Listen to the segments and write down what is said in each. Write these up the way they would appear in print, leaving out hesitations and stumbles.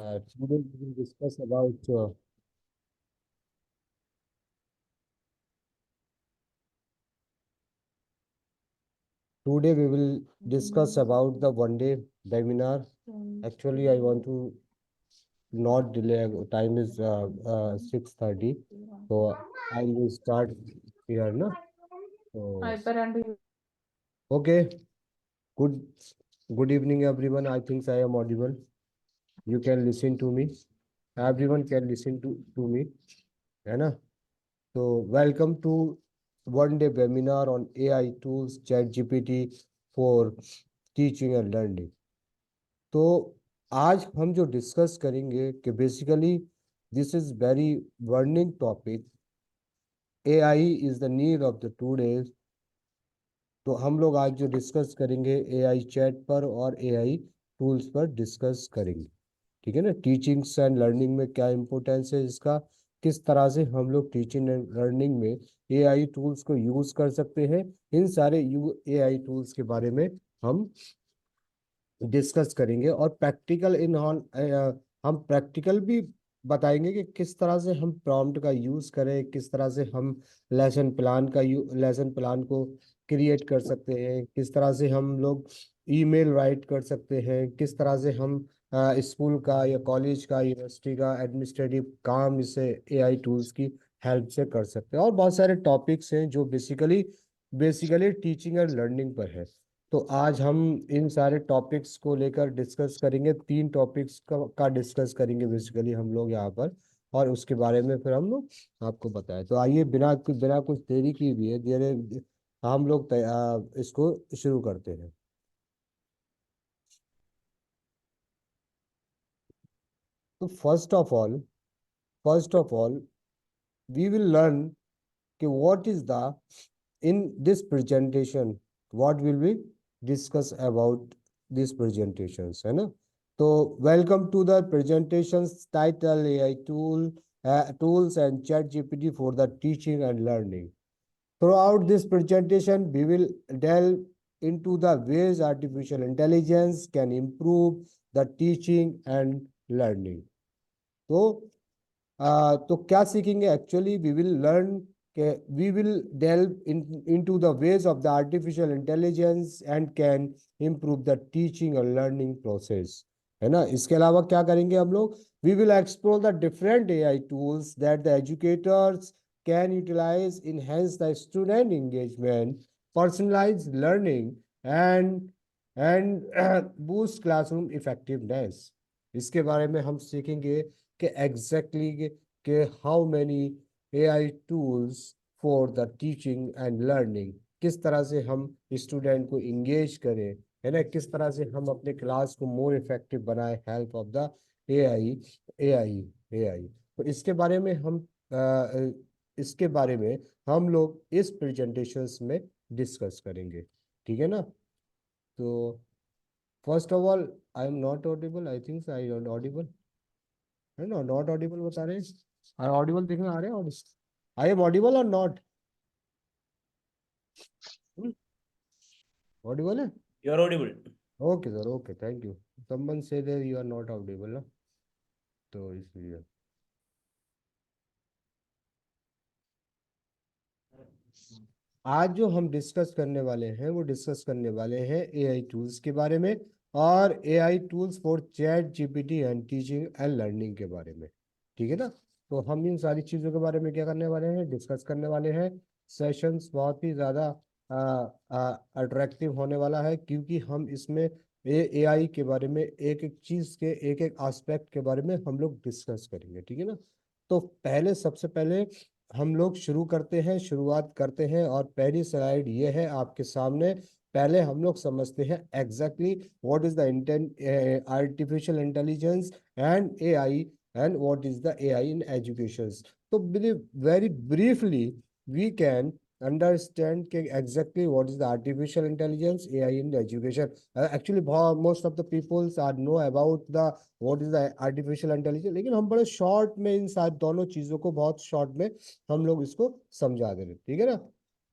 Today we will discuss about the one day webinar. Actually, I want to not delay. Time is 6:30, so I will start here. No, so okay. Good good evening, everyone. I think I am audible. You can listen to me. Everyone can listen to me. है ना? So welcome to one day webinar on AI tools, ChatGPT for teaching and learning. तो आज हम जो discuss करेंगे कि basically this is very burning topic. AI is the need of the today's. तो हम लोग आज जो डिस्कस करेंगे एआई चैट पर और एआई टूल्स पर डिस्कस करेंगे। ठीक है ना? टीचिंग्स एंड लर्निंग में क्या इम्पोर्टेंस है इसका, किस तरह से हम लोग टीचिंग एंड लर्निंग में एआई टूल्स को यूज कर सकते हैं, इन सारे एआई टूल्स के बारे में हम डिस्कस करेंगे। और प्रैक्टिकल हम प्रैक्टिकल भी बताएंगे कि किस तरह से हम प्रॉम्प्ट का यूज करें, किस तरह से हम लेसन प्लान को क्रिएट कर सकते हैं, किस तरह से हम लोग ईमेल राइट कर सकते हैं, किस तरह से हम स्कूल का या कॉलेज का यूनिवर्सिटी का एडमिनिस्ट्रेटिव काम इसे एआई टूल्स की हेल्प से कर सकते हैं। और बहुत सारे टॉपिक्स हैं जो बेसिकली टीचिंग और लर्निंग पर है। तो आज हम इन सारे टॉपिक्स को लेकर डिस्कस करेंगे। 3 टॉपिक्स का डिस्कस करेंगे बेसिकली हम लोग यहाँ पर, और उसके बारे में फिर हम लोग आपको बताएं। तो आइए बिना कुछ देरी की भी है धीरे हम लोग इसको शुरू करते हैं। तो first of all we will learn कि what is the in this presentation what will we discuss about these presentations, है ना? तो welcome to the presentations title AI tools and chat GPT for the teaching and learning. Throughout this presentation we will delve into the ways artificial intelligence can improve the teaching and learning. तो तो क्या सीखेंगे? Actually we will learn के we will delve into the ways of the artificial intelligence and can improve the teaching और learning process, है ना? इसके अलावा क्या करेंगे हम लोग? We will explore the different AI tools that the educators can utilise enhance the student engagement, personalise learning and boost classroom effectiveness. इसके बारे में हम सीखेंगे कि एग्जैक्टली के how many AI tools for the teaching and learning, किस तरह से हम स्टूडेंट को इंगेज करें, है ना? किस तरह से हम अपने क्लास को मोर इफेक्टिव बनाए help of the AI AI AI. तो इसके बारे में हम लोग इस प्रेजेंटेशंस में डिस्कस करेंगे। ठीक है ना? तो first of all I am not Audible, I think I am Audible, है ना? नॉट ऑडिबल बता रहे हैं, ऑडिबल दिखने आ रहे हैं? आई एम ऑडिबल और नॉट ऑडिबल है? You are audible. Okay sir, okay, thank you. Someone से there you are not audible ना, तो इसलिए आज जो हम डिस्कस करने वाले हैं वो डिस्कस करने वाले हैं एआई टूल्स के बारे में, और AI tools for chat GPT and teaching and learning के बारे में। ठीक है ना? तो हम इन सारी चीज़ों के बारे में क्या करने वाले हैं? डिस्कस करने वाले हैं। सेशंस बहुत ही ज़्यादा अट्रैक्टिव होने वाला है, क्योंकि हम इसमें एआई के बारे में एक एक चीज़ के एक एक एस्पेक्ट के बारे में हम लोग डिस्कस करेंगे। ठीक है ना? तो सबसे पहले हम लोग शुरुआत करते हैं, और पहली स्लाइड ये है आपके सामने। पहले हम लोग समझते हैं exactly what is the intent artificial intelligence and AI, and what is the AI in education. तो very briefly we can understand exactly what is the artificial intelligence AI in education. Actually most of the peoples are know about the what is the artificial intelligence, लेकिन हम बड़े short में इन साथ दोनों चीजों को बहुत शॉर्ट में हम लोग इसको समझा दे रहे। ठीक है ना?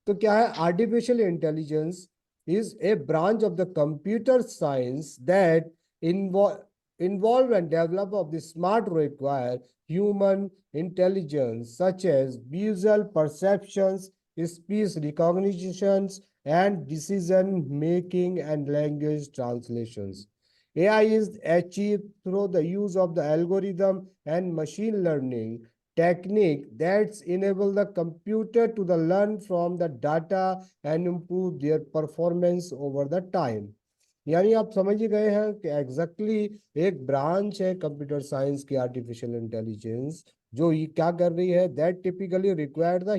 तो क्या है artificial intelligence? Is a branch of the computer science that involve and develop of the smart require human intelligence such as visual perceptions, speech recognitions, and decision making and language translations. AI is achieved through the use of the algorithm and machine learning technique that enable the computer to the learn from the data and improve their performance over the time. यानी आप समझ ही गए हैं कि exactly एक branch है computer science की artificial intelligence जो ये क्या कर रही है that typically required the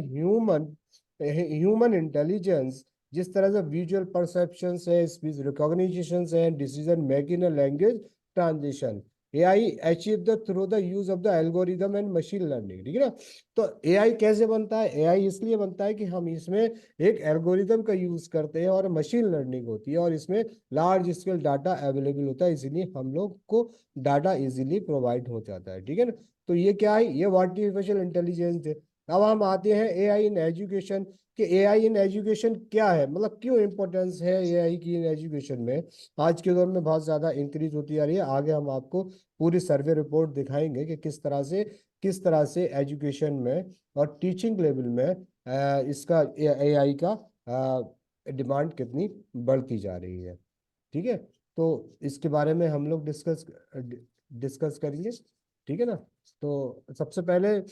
human intelligence जिस तरह से विजुअल परसेप्शन है स्पीच रिकॉग्निशन है decision making language transition AI achieve the through the use of the algorithm and machine learning ठीक है ना। तो एआई कैसे बनता है एआई इसलिए बनता है कि हम इसमें एक एल्गोरिदम का यूज करते हैं और मशीन लर्निंग होती है और इसमें लार्ज स्केल डाटा अवेलेबल होता है इसीलिए हम लोग को डाटा इजीली प्रोवाइड हो जाता है ठीक है ना। तो ये क्या है ये आर्टिफिशियल इंटेलिजेंस है। अब हम आते हैं एआई इन एजुकेशन कि एआई इन एजुकेशन क्या है मतलब क्यों इंपॉर्टेंस है एआई की इन एजुकेशन में। आज के दौर में बहुत ज्यादा इंक्रीज होती जा रही है आगे हम आपको पूरी सर्वे रिपोर्ट दिखाएंगे कि किस तरह से एजुकेशन में और टीचिंग लेवल में इसका एआई का डिमांड कितनी बढ़ती जा रही है ठीक है। तो इसके बारे में हम लोग डिस्कस करेंगे ठीक है ना। तो सबसे पहले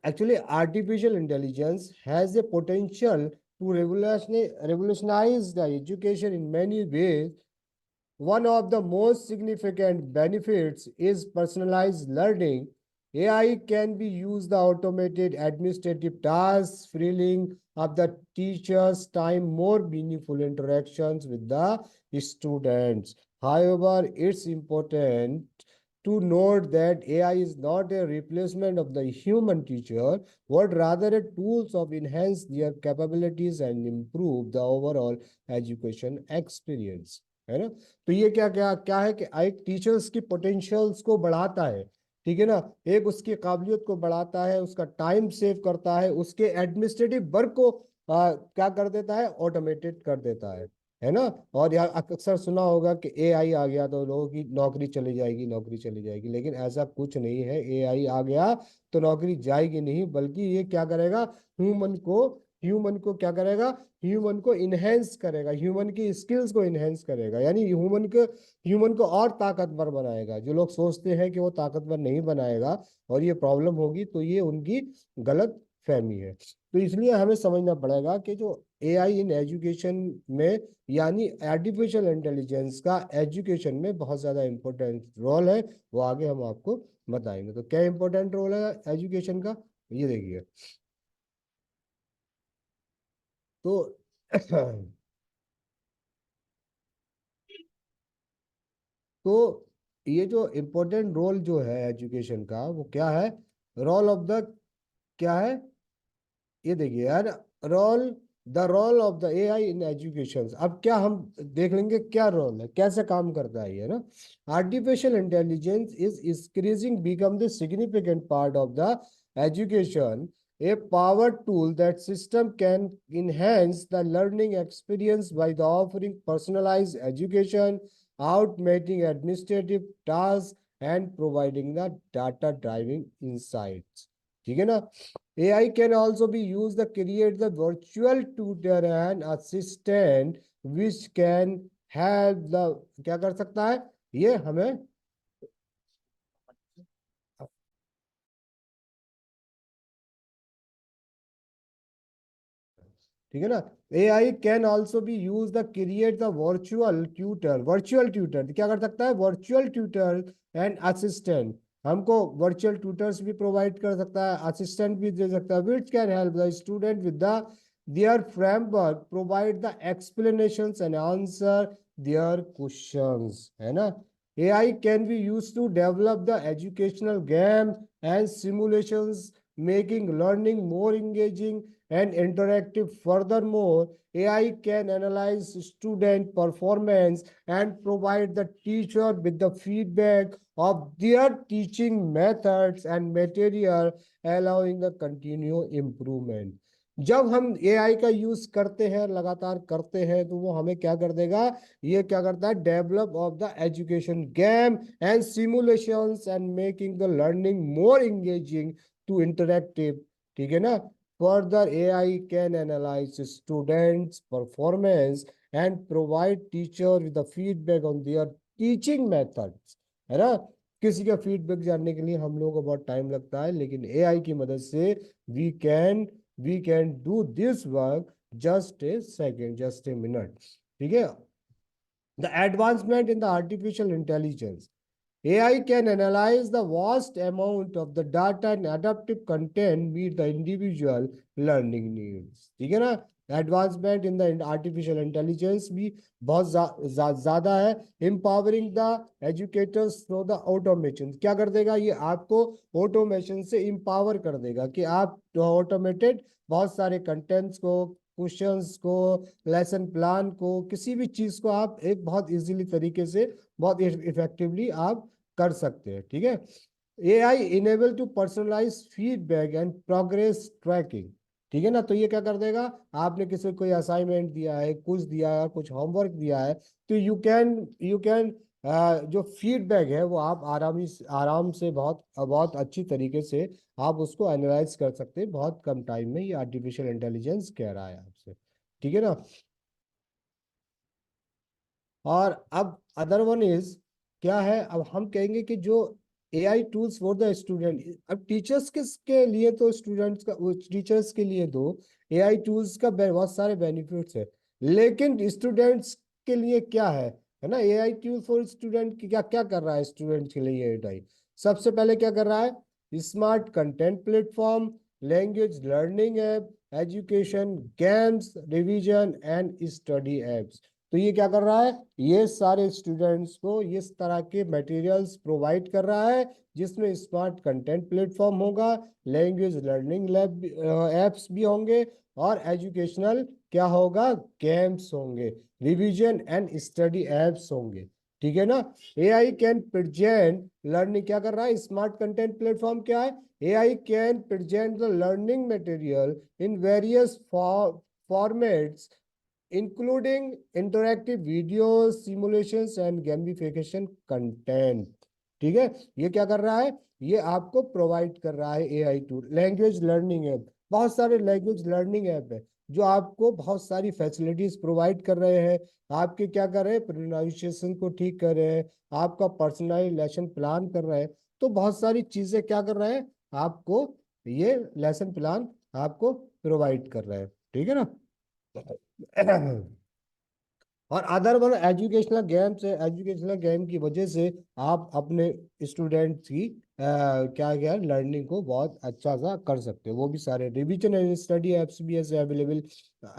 actually artificial intelligence has a potential to revolutionize the education in many ways. One of the most significant benefits is personalized learning. AI can be used to automated administrative tasks, freeing up the teacher's time more meaningful interactions with the students. However, it's important to note that AI is not a replacement of the human teacher, but rather a tools of enhance their capabilities and improve the overall education experience. है ना। तो ये क्या क्या क्या है कि एक टीचर्स की पोटेंशियल्स को बढ़ाता है ठीक है ना। एक उसकी काबिलियत को बढ़ाता है उसका टाइम सेव करता है उसके एडमिनिस्ट्रेटिव वर्क को क्या कर देता है ऑटोमेटेड कर देता है ना। और यार अक्सर सुना होगा कि एआई आ गया तो लोगों की नौकरी चली जाएगी लेकिन ऐसा कुछ नहीं है एआई आ गया तो नौकरी जाएगी नहीं बल्कि ये क्या करेगा ह्यूमन को क्या करेगा ह्यूमन को इनहेंस करेगा ह्यूमन की स्किल्स को इनहेंस करेगा यानी ह्यूमन को और ताकतवर बनाएगा। जो लोग सोचते हैं कि वो ताकतवर नहीं बनाएगा और ये प्रॉब्लम होगी तो ये उनकी गलत फहमी है। तो इसलिए हमें समझना पड़ेगा कि जो एआई इन एजुकेशन में यानी आर्टिफिशियल इंटेलिजेंस का एजुकेशन में बहुत ज्यादा इंपॉर्टेंट रोल है वो आगे हम आपको बताएंगे। तो क्या इंपॉर्टेंट रोल है एजुकेशन का ये देखिए। तो तो ये जो इम्पोर्टेंट रोल जो है एजुकेशन का वो क्या है रोल ऑफ द क्या है ये देखिए यार role the role of the AI in education. अब क्या हम देख लेंगे क्या रोल है कैसे काम करता है ये ना। Artificial intelligence is increasing become the significant part of the education a power tool that system can enhance the learning experience by the offering personalized education automating administrative tasks and providing the data driving insights ठीक है ना। AI can also be used to create the virtual tutor and assistant which can help the क्या कर सकता है ये हमें ठीक है ना। AI can also be use the create the virtual tutor क्या कर सकता है वर्चुअल ट्यूटर एंड असिस्टेंट हमको वर्चुअल ट्यूटर्स भी प्रोवाइड कर सकता है असिस्टेंट भी दे सकता है which can help the student with the their framework provide the explanations and answer their questions है ना। AI can be used to develop the educational games and simulations making learning more engaging and interactive. Furthermore, AI can analyze student performance and provide the teacher with the feedback of their teaching methods and material, allowing the continued improvement. जब हम AI का use करते हैं, लगातार करते हैं, तो वो हमें क्या कर देगा, ये क्या करता है, develop of the education game and simulations and making the learning more engaging to interactive. ठीक है ना। Further AI can analyse students performance and provide teacher with feedback on their teaching methods, है ना। किसी का फीडबैक जानने के लिए हम लोगों को बहुत टाइम लगता है, लेकिन एआई की मदद से we can we can do this work just a second, just a minute। ठीक है। The advancement in the artificial intelligence, AI can analyze the vast amount of the data and adaptive content meet the individual learning needs। ठीक है ना। Advancement in the artificial intelligence भी बहुत ज्यादा है। Empowering the educators through the automation, क्या कर देगा ये, आपको ऑटोमेशन से एम्पावर कर देगा कि आप ऑटोमेटेड बहुत सारे कंटेंट्स को, क्वेश्चंस को, लेसन प्लान को, किसी भी चीज को आप एक बहुत इजीली तरीके से, बहुत इफेक्टिवली आप कर सकते हैं। ठीक है। AI enable to personalise feedback and progress tracking. ठीक है ना। तो ये क्या कर देगा, आपने किसी को कोई असाइनमेंट दिया है, कुछ दिया है, कुछ होमवर्क दिया है, तो यू कैन जो फीडबैक है वो आप आराम से बहुत बहुत अच्छी तरीके से आप उसको एनालाइज कर सकते हैं बहुत कम टाइम में। ये आर्टिफिशियल इंटेलिजेंस कह रहा है आपसे। ठीक है ना। और अब अदर वन इज क्या है, अब हम कहेंगे कि जो AI tools for the student, अब टीचर्स के लिए तो स्टूडेंट्स का, टीचर्स के लिए तो एआई टूल्स का बहुत सारे बेनिफिट्स है, लेकिन स्टूडेंट्स के लिए क्या है ना, एआई टूल फॉर स्टूडेंट क्या क्या कर रहा है स्टूडेंट्स के लिए एआई। सबसे पहले क्या कर रहा है, smart content platform, language learning app, education games, revision and study apps. तो ये क्या कर रहा है, ये सारे स्टूडेंट्स को इस तरह के मटेरियल्स प्रोवाइड कर रहा है, जिसमें स्मार्ट कंटेंट प्लेटफॉर्म होगा, लैंग्वेज लर्निंग लैब एप्स भी होंगे, और एजुकेशनल क्या होगा, गेम्स होंगे, रिवीजन एंड स्टडी एप्स होंगे। ठीक है ना। एआई कैन प्रेजेंट लर्निंग, क्या कर रहा है, स्मार्ट कंटेंट प्लेटफॉर्म क्या है, AI can present the learning material in various formats including interactive videos, simulations and gamification content। ठीक है। ये क्या कर रहा है, ये आपको प्रोवाइड कर रहा है AI tool. Language learning app, बहुत सारे लैंग्वेज लर्निंग ऐप है जो आपको बहुत सारी फैसिलिटीज प्रोवाइड कर रहे हैं। आपके क्या कर रहे हैं, प्रोनाउंसिएशन को ठीक कर रहे हैं, आपका पर्सनलाइज लेसन प्लान कर रहे हैं। तो बहुत सारी चीजें क्या कर रहे हैं, आपको ये लेसन प्लान आपको प्रोवाइड कर रहे हैं। ठीक है ना। और अदर वन एजुकेशनल गेम्स है, एजुकेशनल गेम की वजह से आप अपने स्टूडेंट्स की क्या क्या लर्निंग को बहुत अच्छा सा कर सकते हो। वो भी सारे रिवीजन एंड स्टडी एप्स भी ऐसे अवेलेबल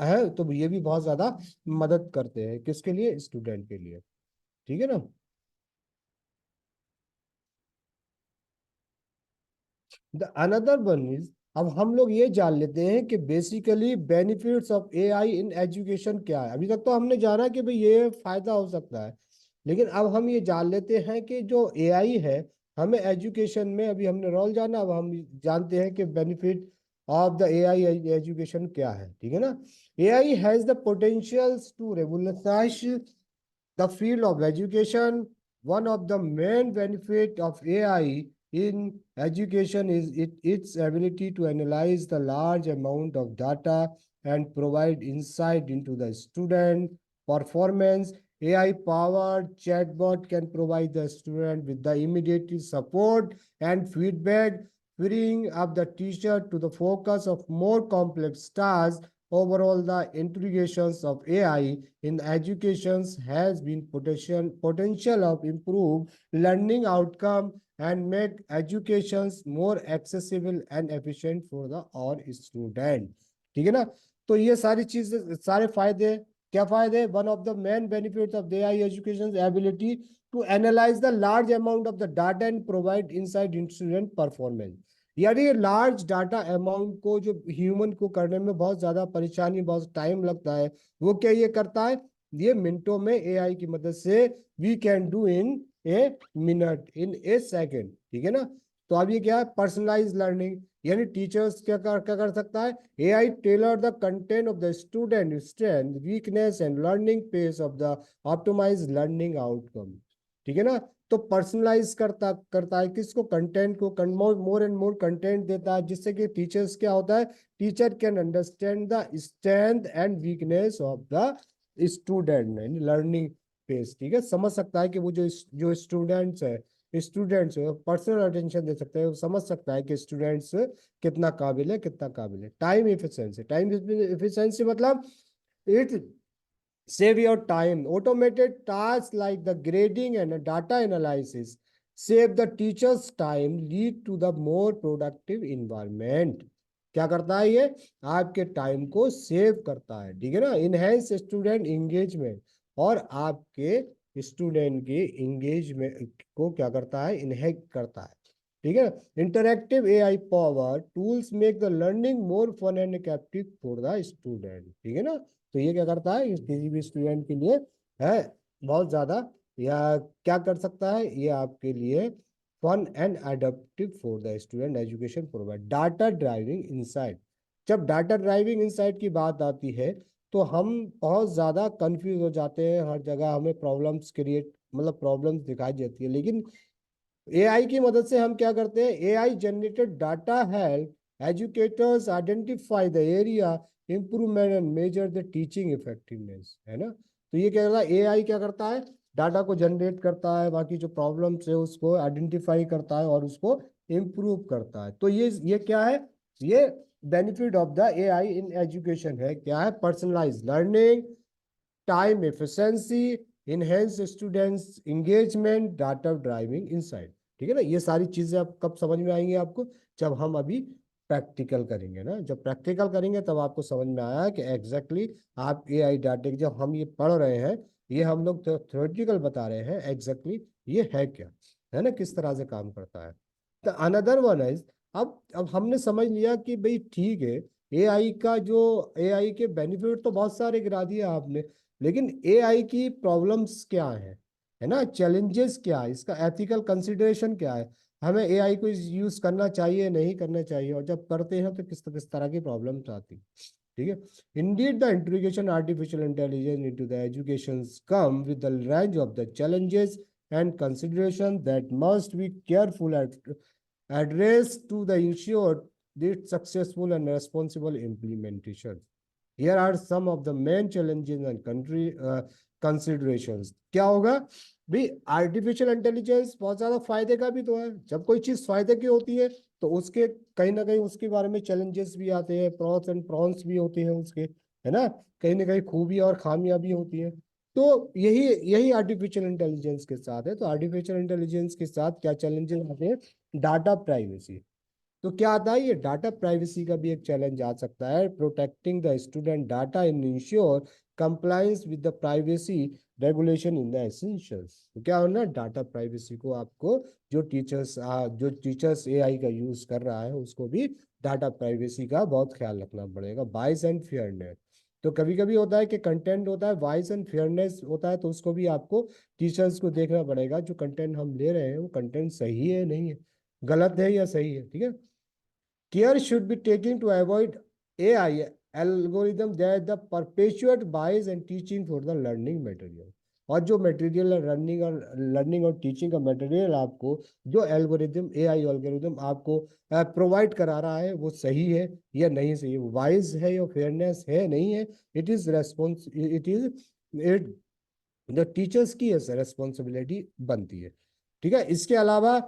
है, तो ये भी बहुत ज्यादा मदद करते हैं, किसके लिए, स्टूडेंट के लिए। ठीक है ना। द अनदर वन इज, अब हम लोग ये जान लेते हैं कि basically benefits of AI in education क्या है। अभी तक तो हमने जाना कि भाई ये फायदा हो सकता है, लेकिन अब हम ये जान लेते हैं कि जो एआई है हमें एजुकेशन में, अभी हमने रोल जाना, अब हम जानते हैं कि benefit of the AI education क्या है। ठीक है ना। AI has the potentials to revolutionise the field of education. One of the main benefits of AI in education is its ability to analyze the large amount of data and provide insight into the student performance. AI powered chatbot can provide the student with the immediate support and feedback, freeing up the teacher to the focus of more complex tasks. Overall, the integrations of AI in education has been potential of improve learning outcome and make educations more accessible and efficient for the all student। ठीक है ना। तो ये सारी चीजें, सारे फायदे, क्या फायदे, one of the main benefits of the AI education ability to analyse the large amount of the data and provide insight in student performance. यानी लार्ज डाटा अमाउंट को जो ह्यूमन को करने में बहुत ज्यादा परेशानी, बहुत टाइम लगता है, वो क्या ये करता है, ये मिनटों में एआई की मदद से we can do in a minute, in a second. ठीक है ना। तो अब ये क्या है, पर्सनलाइज लर्निंग, यानी टीचर्स क्या कर सकता है, AI tailor the content of the student strength weakness and learning pace of the optimise learning outcome. ठीक है ना। तो पर्सनलाइज करता करता है किसको, कंटेंट को, मोर एंड मोर कंटेंट देता है, जिससे कि टीचर्स क्या होता है, teacher can understand the strength and weakness of the student and learning pace. ठीक है, समझ सकता है कि वो जो स्टूडेंट्स पर्सनल अटेंशन दे सकते हैं, वो समझ सकता है कि स्टूडेंट्स कितना काबिल है, कितना काबिल है। टाइम इफिशिएंसी मतलब it save your time. Automated tasks like the grading and data analysis save the teacher's time, lead to the more productive environment. क्या करता है ये, आपके टाइम को सेव करता है। ठीक है ना। इनहेंस स्टूडेंट एंगेजमेंट, और आपके स्टूडेंट की एंगेजमेंट को क्या करता है, इनहेंस करता है। ठीक है। Interactive AI power tools make the learning more fun and captive for the student. ठीक है ना। तो ये क्या करता है, किसी भी स्टूडेंट के लिए है बहुत ज्यादा, या क्या कर सकता है, ये आपके लिए fun and adaptive for the student education provide. Data driving insight, जब डाटा ड्राइविंग इंसाइट की बात आती है तो हम बहुत ज्यादा कंफ्यूज हो जाते हैं, हर जगह हमें प्रॉब्लम्स क्रिएट, मतलब प्रॉब्लम्स दिखाई देती है। लेकिन AI की मदद से हम क्या करते हैं, AI generated data help educators identify the area improvement and measure the teaching effectiveness, है ना। तो ये क्या करता है, AI क्या करता है, डाटा को जनरेट करता है, बाकी जो प्रॉब्लम्स है उसको आइडेंटिफाई करता है और उसको इम्प्रूव करता है। तो ये क्या है, ये benefit of the AI in education है। क्या है, personalise learning, time efficiency, enhance students engagement, data driving insight. ठीक है ना। ये सारी चीजें आप कब समझ में आएंगी आपको, जब हम अभी प्रैक्टिकल करेंगे ना। जब प्रैक्टिकल करेंगे तब आपको समझ में आया कि एग्जैक्टली आप AI डाटे, जब हम ये पढ़ रहे हैं, ये हम लोग थ्योरेटिकल बता रहे हैं, एग्जैक्टली ये है क्या, है ना, किस तरह से काम करता है। तो अनदर वन इज, अब हमने समझ लिया कि भाई ठीक है, AI के बेनिफिट तो बहुत सारे गिरा दिए आपने, लेकिन AI की प्रॉब्लम्स क्या है ना, चैलेंजेस क्या है, इसका एथिकल कंसिडरेशन क्या है, हमें AI को यूज करना चाहिए नहीं करना चाहिए, और जब करते हैं तो किस तरह की प्रॉब्लम्स आती। ठीक है। Indeed the integration artificial intelligence into the education come with the range of the challenges and consideration that must be careful address to the ensure this successful and responsible implementation. Here are some of the main challenges and country considerations. क्या होगा भाई, artificial intelligence बहुत ज्यादा फायदे का भी तो है। जब कोई चीज फायदे की होती है तो उसके कहीं ना कहीं उसके बारे में चैलेंजेस भी आते हैं, प्रॉस एंड प्रॉन्स भी होते हैं उसके, है ना। कहीं ना कहीं खूबियां और खामियां भी होती हैं। तो यही यही आर्टिफिशियल इंटेलिजेंस के साथ है। तो आर्टिफिशियल इंटेलिजेंस के साथ क्या चैलेंजेस आते हैं, डाटा प्राइवेसी। तो क्या आता है, ये डाटा प्राइवेसी का भी एक चैलेंज आ सकता है। Protecting the student data in ensure compliance with the privacy regulation in the essentials. तो क्या होना, डाटा प्राइवेसी को आपको, जो टीचर्स AI का यूज कर रहा है उसको भी डाटा प्राइवेसी का बहुत ख्याल रखना पड़ेगा। बाइस एंड फेयरनेस, तो कभी कभी होता है कि कंटेंट होता है, वाइस एंड फेयरनेस होता है, तो उसको भी आपको टीचर्स को देखना पड़ेगा, जो कंटेंट हम ले रहे हैं वो कंटेंट सही है नहीं है, गलत है या सही है। ठीक है। Care should be taken to avoid AI algorithm that the perpetuate bias and teaching for the learning material। और जो मटेरियल लर्निंग और टीचिंग का मटेरियल आपको, जो एल्गोरिदम AI एल्गोरिदम आपको प्रोवाइड करा रहा है, वो सही है या नहीं सही है, वाइज है या फेयरनेस है नहीं है, इट द टीचर्स की रेस्पॉन्सिबिलिटी बनती है। ठीक है। इसके अलावा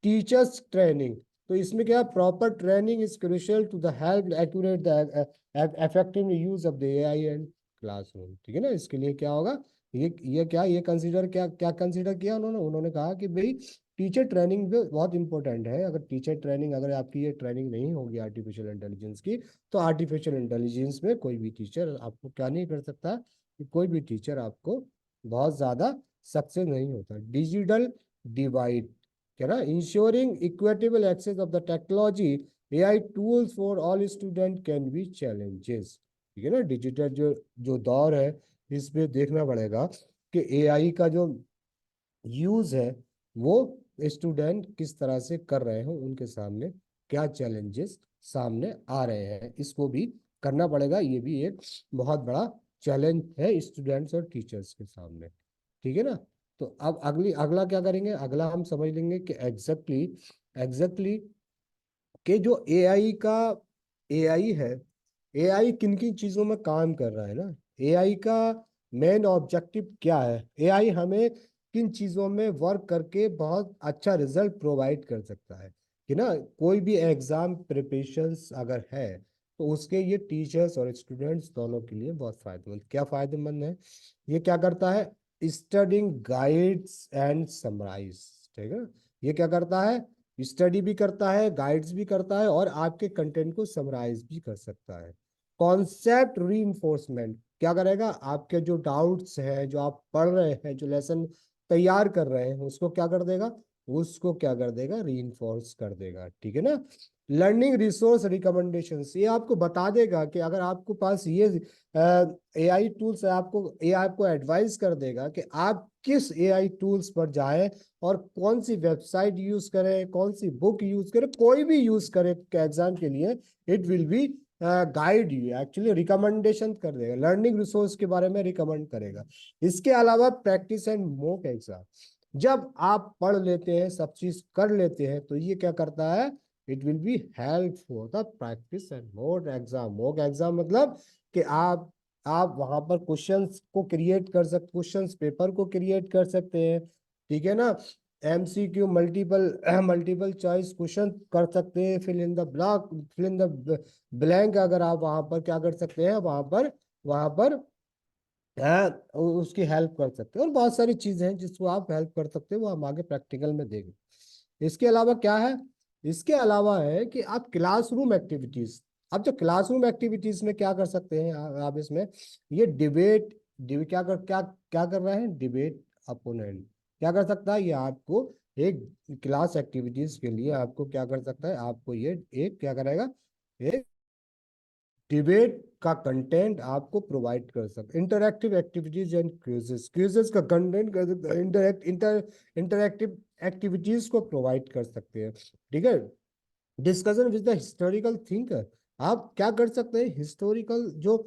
टीचर्स ट्रेनिंग, तो इसमें क्या, proper training is crucial to the help accurate the effective use of the AI and classroom. ठीक है ना। इसके लिए क्या होगा, ये कंसीडर क्या क्या कंसीडर किया उन्होंने, कहा कि भाई टीचर ट्रेनिंग भी बहुत इंपॉर्टेंट है। अगर टीचर ट्रेनिंग, अगर आपकी ये ट्रेनिंग नहीं होगी आर्टिफिशियल इंटेलिजेंस की, तो आर्टिफिशियल इंटेलिजेंस में कोई भी टीचर आपको क्या नहीं कर सकता, कि कोई भी टीचर आपको बहुत ज्यादा सक्सेस नहीं होता। डिजिटल डिवाइड, क्या ना, ensuring equitable access of the technology AI tools for all student can be challenges. ठीक है ना। डिजिटल जो जो दौर है, इसमें देखना पड़ेगा कि AI का जो यूज है वो स्टूडेंट किस तरह से कर रहे हो, उनके सामने क्या चैलेंजेस सामने आ रहे हैं, इसको भी करना पड़ेगा। ये भी एक बहुत बड़ा चैलेंज है स्टूडेंट्स और टीचर्स के सामने, ठीक है ना। तो अब अगला क्या करेंगे, अगला हम समझ लेंगे कि एग्जैक्टली कि जो एआई है, एआई किन किन चीजों में काम कर रहा है ना, एआई का मेन ऑब्जेक्टिव क्या है, एआई हमें किन चीजों में वर्क करके बहुत अच्छा रिजल्ट प्रोवाइड कर सकता है, कि ना कोई भी एग्जाम प्रिपरेशंस अगर है तो उसके ये टीचर्स और स्टूडेंट्स दोनों के लिए बहुत फायदेमंद, क्या फायदेमंद है, ये क्या करता है, स्टडिंग गाइड्स एंड समराइज, ठीक है। ये क्या करता है, स्टडी भी करता है, गाइड्स भी करता है, और आपके कंटेंट को समराइज भी कर सकता है। कॉन्सेप्ट रीइंफोर्समेंट क्या करेगा, आपके जो डाउट्स हैं, जो आप पढ़ रहे हैं, जो लेसन तैयार कर रहे हैं, उसको क्या कर देगा, उसको क्या कर देगा, रीइंफोर्स कर देगा, ठीक है ना। लर्निंग रिसोर्स रिकमेंडेशंस, ये आपको बता देगा कि अगर आपको पास ये एआई टूल्स है, आपको ये आपको एडवाइस कर देगा कि आप किस एआई टूल्स पर जाएं और कौन सी वेबसाइट यूज करें, कौन सी बुक यूज करें, कोई भी यूज करें एग्जाम के लिए, it will be guide you, actually recommendation कर देगा, लर्निंग रिसोर्स के बारे में रिकमेंड करेगा। इसके अलावा प्रैक्टिस एंड मॉक एग्जाम, जब आप पढ़ लेते हैं, सब चीज कर लेते हैं, तो ये क्या करता है, it will be help for the practice and mock exam मतलब कि आप वहां पर क्वेश्चंस को क्रिएट कर सकते, क्वेश्चंस पेपर को क्रिएट कर सकते हैं, ठीक है ना। MCQ multiple multiple choice question कर सकते हैं, फिल इन द ब्लैंक, अगर आप वहां पर क्या कर सकते हैं, वहां पर उसकी हेल्प कर सकते हैं, और बहुत सारी चीजें हैं जिसको आप हेल्प कर सकते हैं, वो हम आगे प्रैक्टिकल में देंगे। इसके अलावा क्या है, इसके अलावा है कि आप क्लासरूम एक्टिविटीज, अब जो क्लासरूम एक्टिविटीज में क्या कर सकते हैं आप इसमें, ये क्या कर रहे हैं, डिबेट अपोनेंट क्या कर सकता है, ये आपको एक क्लास एक्टिविटीज के लिए आपको क्या कर सकता है, आपको ये एक क्या करेगा, एक डिबेट का कंटेंट आपको प्रोवाइड कर सकते, interactive activities and quizzes, quizzes का कंटेंट कर सकते हैं, इंटरैक्टिव एक्टिविटीज को प्रोवाइड कर सकते हैं, ठीक है। Discussion with the historical thinker, आप क्या कर सकते हैं, हिस्टोरिकल जो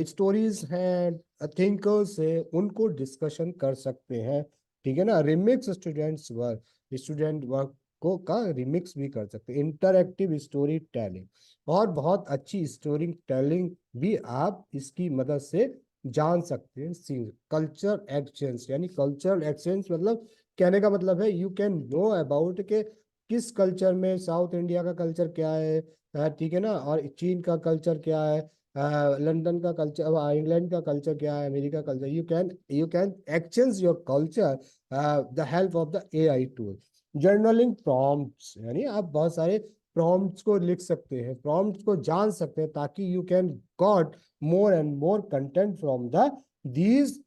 स्टोरीज हैं, थिंकर्स हैं, उनको डिस्कशन कर सकते हैं, ठीक है ना। रिमिक्स स्टूडेंट वर्क को का रिमिक्स भी कर सकते हैं, इंटरएक्टिव स्टोरी टेलिंग, और बहुत अच्छी स्टोरी टेलिंग भी आप इसकी मदद से जान सकते हैं। कल्चर एक्सचेंज, यानी कल्चरल एक्सचेंज मतलब कहने का मतलब है यू कैन नो अबाउट के किस कल्चर में, साउथ इंडिया का कल्चर क्या है, ठीक है ना, और चीन का कल्चर क्या है, लंदन का कल्चर, इंग्लैंड का कल्चर क्या है, America culture, you can exchange your culture the help of the AI tool. Journaling prompts, यानी आप बहुत सारे प्रॉम्प्ट्स को लिख सकते हैं, प्रॉम्प्ट्स को जान सकते हैं, ताकि you can got more and more content from the these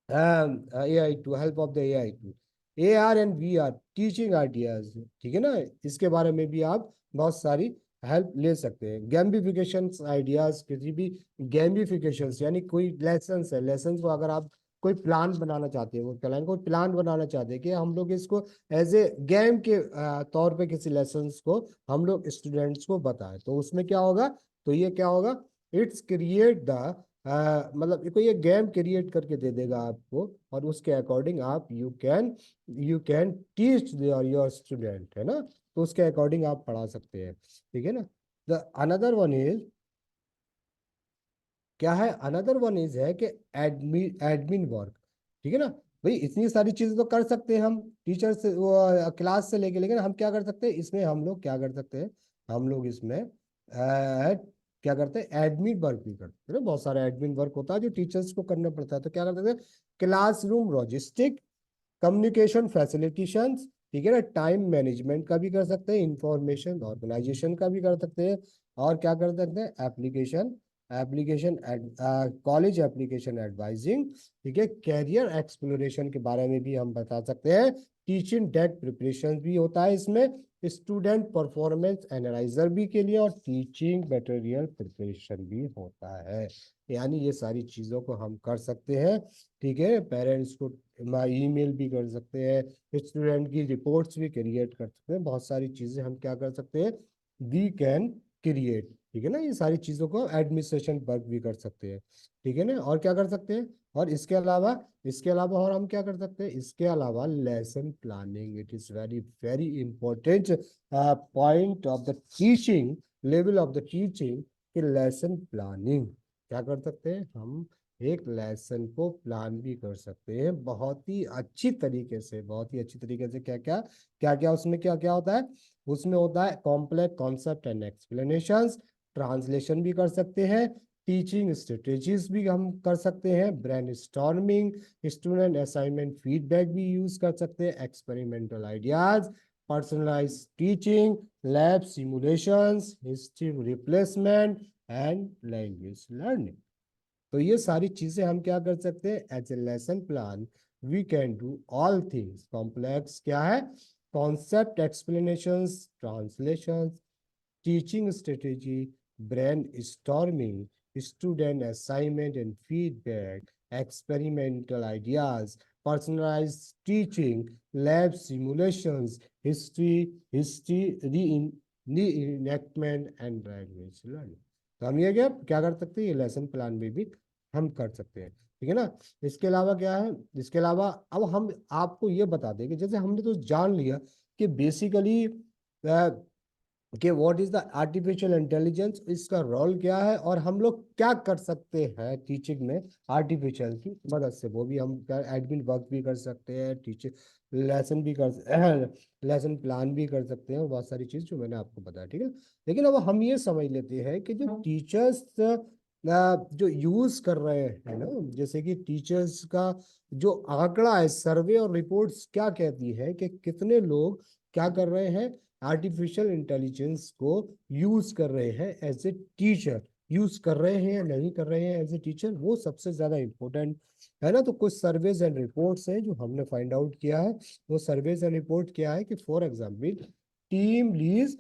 AI to help of the AI to AR and VR teaching ideas, ठीक है ना, इसके बारे में भी आप बहुत सारी हेल्प ले सकते हैं। गेमिफिकेशन आइडियाज, किसी भी गेमिफिकेशन यानी कोई लेसन है, लेसन को अगर आप कोई प्लान बनाना चाहते हैं, वो प्लान बनाना चाहते हैं कि हम लोग इसको एज ए गेम के तौर पे किसी लेसन को हम लोग स्टूडेंट्स को बताएं, तो उसमें क्या होगा, तो ये क्या होगा, इट्स क्रिएट द मतलब कोई ये गेम क्रिएट करके दे देगा आपको, और उसके अकॉर्डिंग आप you can teach your student, है ना, तो उसके अकॉर्डिंग आप पढ़ा सकते हैं, ठीक है ना। द अनदर वन इज क्या है, अनदर वन इज है कि एडमिन वर्क, ठीक है ना। भाई इतनी सारी चीजें तो कर सकते हैं हम टीचर से, वो क्लास से लेके, लेकिन हम क्या कर सकते हैं इसमें, हम लोग क्या कर सकते हैं, हम लोग इसमें क्या करते हैं, एडमिन वर्क भी करते हैं ना, बहुत सारा एडमिन वर्क होता है जो टीचर्स को करना पड़ता है, तो क्या करते हैं, क्लासरूम लॉजिस्टिक, कम्युनिकेशन फैसिलिटेशन, ठीक है ना, टाइम मैनेजमेंट का भी कर सकते हैं, इंफॉर्मेशन ऑर्गेनाइजेशन का भी कर सकते हैं, और क्या कर सकते हैं, application application college application advising, ठीक है, कैरियर एक्सप्लोरेशन के बारे में भी हम बता सकते हैं, टीचिंग डेट प्रिपरेशन भी होता है इसमें, स्टूडेंट परफॉर्मेंस एनालाइजर भी के लिए और टीचिंग मटेरियल प्रिपरेशन भी होता है। यानी ये सारी चीज़ों को हम कर सकते हैं। ठीक है, पेरेंट्स को ईमेल भी कर सकते हैं, स्टूडेंट की रिपोर्ट्स भी क्रिएट कर सकते हैं, बहुत सारी चीज़ें हम क्या कर सकते हैं, वी कैन क्रिएट। ठीक है ना, ये सारी चीज़ों को एडमिनिस्ट्रेशन वर्क भी कर सकते हैं। ठीक है ना, और क्या कर सकते हैं, और इसके अलावा और हम क्या कर सकते हैं, इसके अलावा lesson planning, it is very very important point of the teaching, level of the teaching, कि लेसन प्लानिंग क्या कर सकते हैं हम, एक लेसन को प्लान भी कर सकते हैं बहुत ही अच्छी तरीके से, बहुत ही अच्छी तरीके से। क्या क्या उसमें क्या क्या होता है, उसमें होता है complex concept and explanations, translation भी कर सकते हैं, टीचिंग स्ट्रेटेजीज भी हम कर सकते हैं, brainstorming, student assignment feedback भी यूज कर सकते हैं, experimental ideas, personalise teaching, lab simulations, history replacement and language learning. तो ये सारी चीजें हम क्या कर सकते हैं, as a lesson plan we can do all things. Complex क्या है, concept explanations, translations, teaching strategy, brainstorming, student assignment and feedback, experimental ideas, personalized teaching, lab simulations, history reenactment and language learning। तो हम ये क्या क्या कर सकते हैं, ये लेसन प्लान में भी हम कर सकते हैं। ठीक है ना, इसके अलावा क्या है, इसके अलावा अब हम आपको ये बता दें कि जैसे हमने तो जान लिया कि बेसिकली कि what is the artificial intelligence, इसका रोल क्या है, और हम लोग क्या कर सकते हैं टीचिंग में आर्टिफिशियल की मदद से। वो भी हम एडमिन वर्क भी कर सकते हैं, टीचर लेसन भी कर लेसन प्लान भी कर सकते हैं, और बहुत सारी चीज जो मैंने आपको बताया। ठीक है, लेकिन अब हम ये समझ लेते हैं कि जो टीचर्स जो यूज कर रहे हैं ना, जैसे कि टीचर्स का जो आंकड़ा है, सर्वे और रिपोर्ट्स क्या कहती है कि कितने लोग क्या कर रहे हैं, आर्टिफिशियल इंटेलिजेंस को यूज कर रहे हैं एज ए टीचर, यूज कर रहे हैं या नहीं कर रहे हैं एज ए टीचर, वो सबसे ज्यादा इंपॉर्टेंट है ना। तो कुछ सर्वेज एंड रिपोर्ट्स हैं जो हमने फाइंड आउट किया है। वो सर्वेज एंड रिपोर्ट क्या है कि for example team lease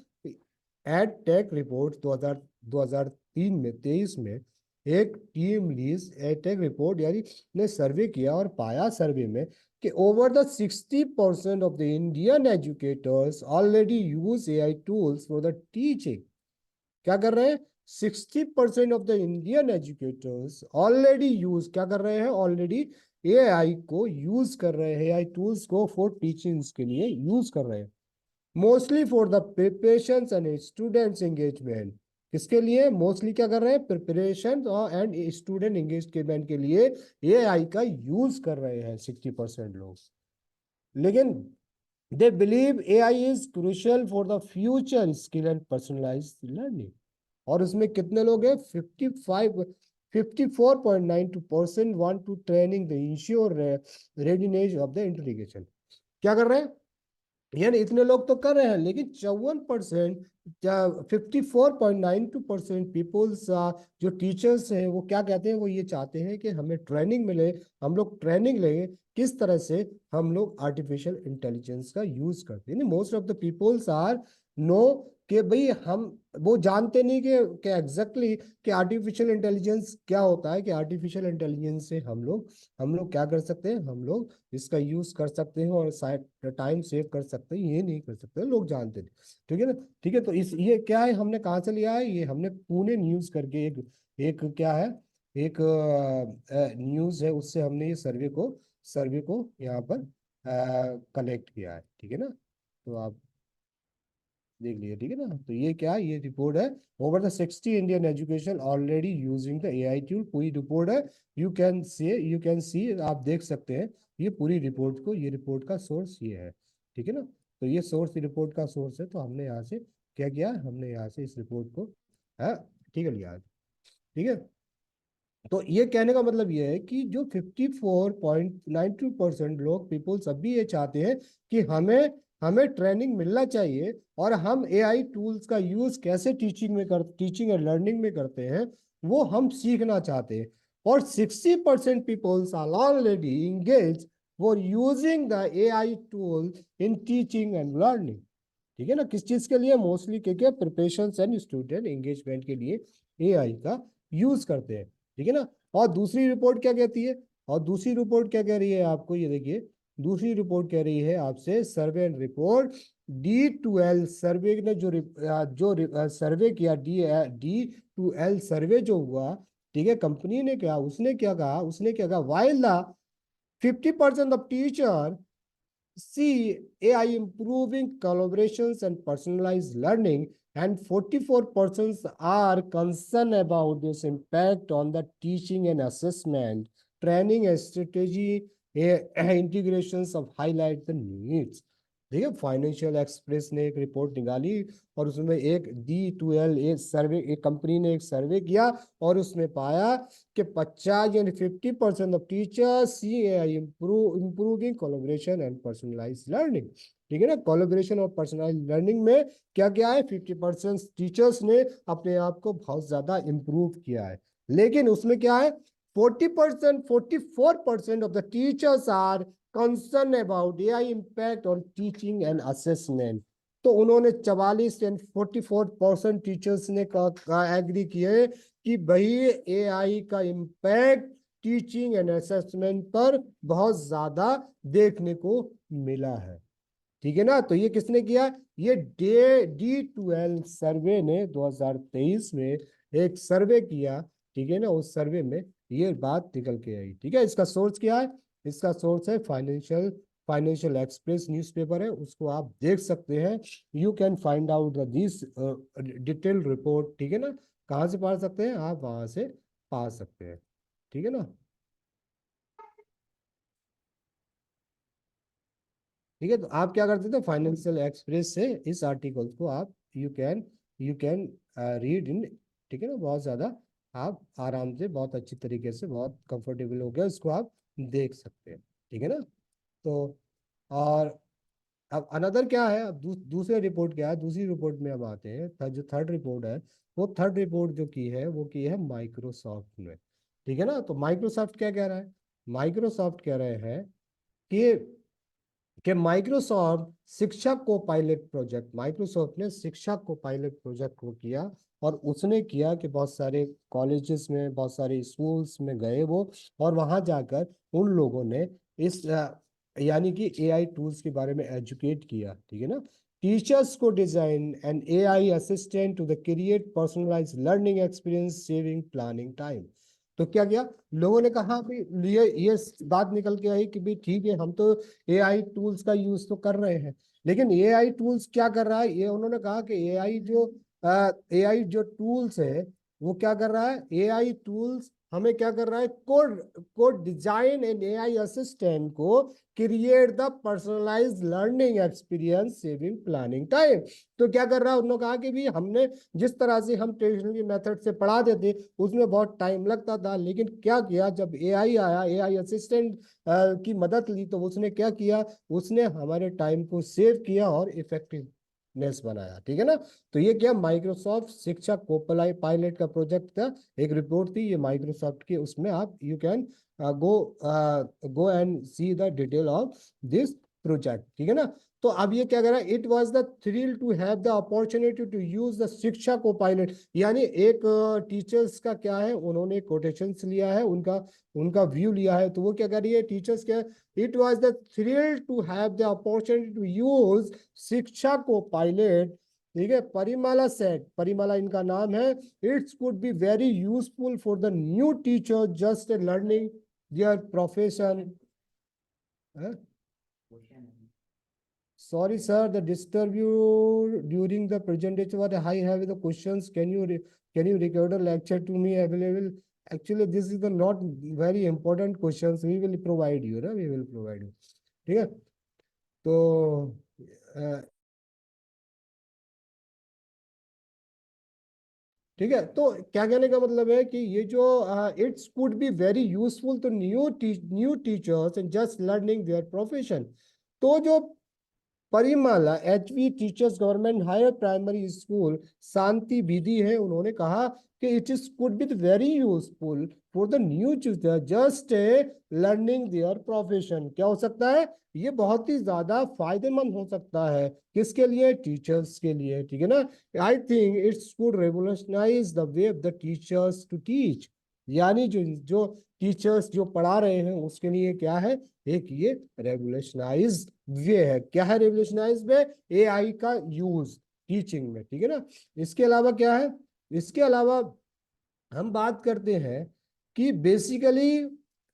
ed tech report 2003 में 23 में एक team lease ed tech report यानी ने सर्वे किया और पाया सर्वे में कि over the 60% of the Indian educators already use AI tools for the teaching। क्या कर रहे हैं, 60% of the Indian educators already use क्या कर रहे हैं, ऑलरेडी एआई को यूज कर रहे हैं, एआई टूल्स को फॉर टीचिंग के लिए यूज कर रहे हैं, mostly for the preparation and students engagement. किसके लिए मोस्टली क्या कर रहे हैं, प्रिपरेशन और एंड स्टूडेंट एंगेजमेंट के लिए एआई का यूज कर रहे हैं 60% लोग। लेकिन they believe AI is crucial for the future skill and personalised learning. और उसमें कितने लोग हैं, 54.92% want to training the ensure readiness of the intelligence. क्या कर रहे हैं, यानी इतने लोग तो कर रहे हैं, लेकिन 54%, 54.92% पीपुल्स जो टीचर्स हैं वो क्या कहते हैं, वो ये चाहते हैं कि हमें ट्रेनिंग मिले, हम लोग ट्रेनिंग लें किस तरह से हम लोग आर्टिफिशियल इंटेलिजेंस का यूज करते हैं। Most of the peoples are know कि भाई हम वो जानते नहीं कि एग्जैक्टली कि आर्टिफिशियल इंटेलिजेंस क्या होता है, कि आर्टिफिशियल इंटेलिजेंस से हम लोग क्या कर सकते हैं, हम लोग इसका यूज कर सकते हैं और शायद टाइम सेव कर सकते हैं, ये नहीं कर सकते, लोग जानते नहीं। ठीक है ना, ठीक है, तो इस ये क्या है, हमने कहाँ से लिया है, ये हमने पुणे न्यूज करके एक एक क्या है, एक न्यूज है, उससे हमने ये सर्वे को यहाँ पर कलेक्ट किया है। ठीक है ना, तो आप देख लिए। ठीक है ना, तो ये क्या है, ये रिपोर्ट है, over the 60 Indian education already using the AI tool, पूरी रिपोर्ट है। यू कैन सी आप देख सकते हैं ये पूरी रिपोर्ट को, ये रिपोर्ट का सोर्स ये है। ठीक है ना, तो ये सोर्स रिपोर्ट का सोर्स है, तो हमने यहाँ से क्या किया, हमने यहाँ से इस रिपोर्ट को है, ठीक है, लिया। ठीक है, तो ये कहने का मतलब ये है कि जो 54.92% लोग पीपुल्स अभी ये चाहते हैं कि हमें हमें ट्रेनिंग मिलना चाहिए और हम एआई टूल्स का यूज कैसे टीचिंग एंड लर्निंग में करते हैं वो हम सीखना चाहते हैं। और 60% peoples are already engage for using the AI tool in teaching and learning. ठीक है ना, किस चीज के लिए, मोस्टली क्या प्रिपरेशन एंड स्टूडेंट एंगेजमेंट के लिए एआई का यूज करते हैं। ठीक है ना। और दूसरी रिपोर्ट क्या कहती है, और दूसरी रिपोर्ट क्या कह रही है आपको, ये देखिए दूसरी रिपोर्ट कह रही है आपसे, सर्वे एंड रिपोर्ट D2L सर्वे ने जो सर्वे किया, D2L सर्वे जो हुआ, ठीक है, कंपनी ने क्या, उसने क्या कहा, while the 50% of teacher see AI improving collaborations and personalized learning, and 44% are concerned about this impact on the teaching and assessment, training and strategy integrations of highlight the needs। देखिए financial express ने एक report निकाली और उसमें एक D2L एक सर्वे, एक company ने एक सर्वे किया और उसमें पाया कि 50 यानी 50% of teachers see AI improving collaboration and personalised learning. ठीक है ना, कोलैबोरेशन और पर्सनलाइज्ड लर्निंग में क्या क्या है, 50% टीचर्स ने अपने आप को बहुत ज्यादा इम्प्रूव किया है। लेकिन उसमें क्या है, 40%, 44% of the teachers are concern about AI impact on teaching and assessment. तो उन्होंने 44 एंड 44% टीचर्स ने एग्री किए कि भाई एआई का इम्पैक्ट टीचिंग एंड असेसमेंट पर बहुत ज्यादा देखने को मिला है। ठीक है ना, तो ये किसने किया, ये D2L सर्वे ने 2023 में एक सर्वे किया। ठीक है ना, उस सर्वे में ये बात निकल के आई। ठीक है, इसका सोर्स क्या है, इसका सोर्स है फाइनेंशियल एक्सप्रेस न्यूज़पेपर है, उसको आप देख सकते हैं। You can find out this detailed report. ठीक है ना, कहाँ से पढ़ सकते हैं आप, वहां से पा सकते हैं। ठीक है ना। ठीक है, तो आप क्या करते थे, फाइनेंशियल एक्सप्रेस से इस आर्टिकल को आप यू कैन रीड इन। ठीक है ना, बहुत ज्यादा आप आराम से, बहुत अच्छी तरीके से, बहुत कंफर्टेबल हो गया, इसको आप देख सकते हैं। ठीक है ना। तो और अब अनदर क्या है, अब दूसरे रिपोर्ट क्या है, दूसरी रिपोर्ट में हम आते हैं, जो थर्ड रिपोर्ट है, वो थर्ड रिपोर्ट जो की है वो की है माइक्रोसॉफ्ट ने। ठीक है ना, तो माइक्रोसॉफ्ट क्या कह रहा है, माइक्रोसॉफ्ट कह रहे हैं कि माइक्रोसॉफ्ट शिक्षा को पायलट प्रोजेक्ट, माइक्रोसॉफ्ट ने शिक्षा को पायलट प्रोजेक्ट को किया, और उसने किया कि बहुत सारे कॉलेजेस में, बहुत सारे स्कूल्स में गए वो, और वहां जाकर उन लोगों ने इस यानी कि एआई टूल्स के बारे में एजुकेट किया। ठीक है ना, टीचर्स को design and AI assistant to the create personalise learning experience saving planning time. तो क्या किया लोगों ने कहा भी, ये बात निकल के आई कि भी ठीक है, हम तो एआई टूल्स का यूज तो कर रहे हैं, लेकिन एआई टूल्स क्या कर रहा है, ये उन्होंने कहा कि एआई जो टूल्स है वो क्या कर रहा है, एआई टूल्स हमें क्या कर रहा है, code code design and AI assistant को create the personalised learning experience saving planning time. तो क्या कर रहा है, उन्होंने कहा कि भी हमने जिस तरह से हम ट्रेडिशनल मेथड से पढ़ाते थे उसमें बहुत टाइम लगता था, लेकिन क्या किया, जब एआई आया, एआई असिस्टेंट की मदद ली, तो उसने क्या किया, उसने हमारे टाइम को सेव किया और इफेक्टिवनेस बनाया। ठीक है ना, तो ये क्या, माइक्रोसॉफ्ट शिक्षा को पायलट का प्रोजेक्ट था, एक रिपोर्ट थी ये माइक्रोसॉफ्ट की, उसमें आप you can go and see the detail of this project. ठीक है ना, तो अब ये क्या कर रहा है, it was the thrill to have the opportunity to use the Shiksha को पायलट, यानी एक टीचर्स का क्या है, उन्होंने कोटेशंस लिया है, उनका उनका व्यू लिया है, तो वो क्या कर रही है, टीचर्स क्या, it was the thrill to have the opportunity to use Shiksha को पायलट। ठीक है, परिमाला सेट, परिमाला इनका नाम है, it's could be very useful for the new teacher just learning their profession. Sorry, sir, the disturb you during the presentation. What I have the questions. Can you record a lecture to me available? Actually, this is the not very important questions. We will provide you, ना? We will provide you. ठीक है, तो ठीक है, तो क्या कहने का मतलब है कि ये जो it's could be very useful to new teachers and just learning their profession. तो जो Parimala HV teachers government higher primary school Shanti Vidhi है, उन्होंने कहा कि it is could be very useful for the new teacher just learning their profession. क्या हो सकता है, ये बहुत ही ज्यादा फायदेमंद हो सकता है, किसके लिए, टीचर्स के लिए, ठीक है ना। I think it's could revolutionise the way of the teachers to teach, यानी जो जो टीचर्स जो पढ़ा रहे हैं उसके लिए क्या है, एक ये रेवोल्यूशनाइज वे है। क्या है रेवोल्यूशनाइज वे, एआई का यूज टीचिंग में, ठीक है ना। इसके अलावा क्या है, इसके अलावा हम बात करते हैं कि बेसिकली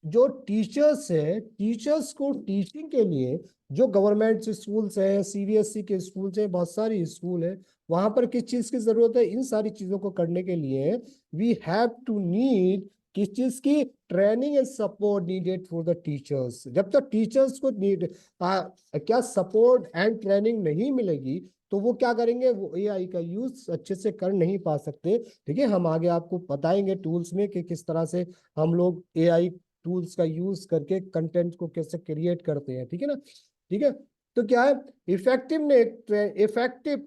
जो टीचर्स है, टीचर्स को टीचिंग के लिए जो गवर्नमेंट स्कूल्स है, सीबीएसई के स्कूल्स है, बहुत सारी स्कूल है, वहां पर किस चीज की जरूरत है, इन सारी चीजों को करने के लिए वी हैव टू नीड किस चीज की, training and support needed for the teachers. जब तक टीचर्स को क्या सपोर्ट एंड ट्रेनिंग नहीं मिलेगी तो वो क्या करेंगे, वो एआई का यूज अच्छे से कर नहीं पा सकते। ठीक है, हम आगे आपको बताएंगे टूल्स में कि किस तरह से हम लोग एआई टूल्स का यूज करके कंटेंट को कैसे क्रिएट करते हैं, ठीक है ना। ठीक है, तो क्या है, effective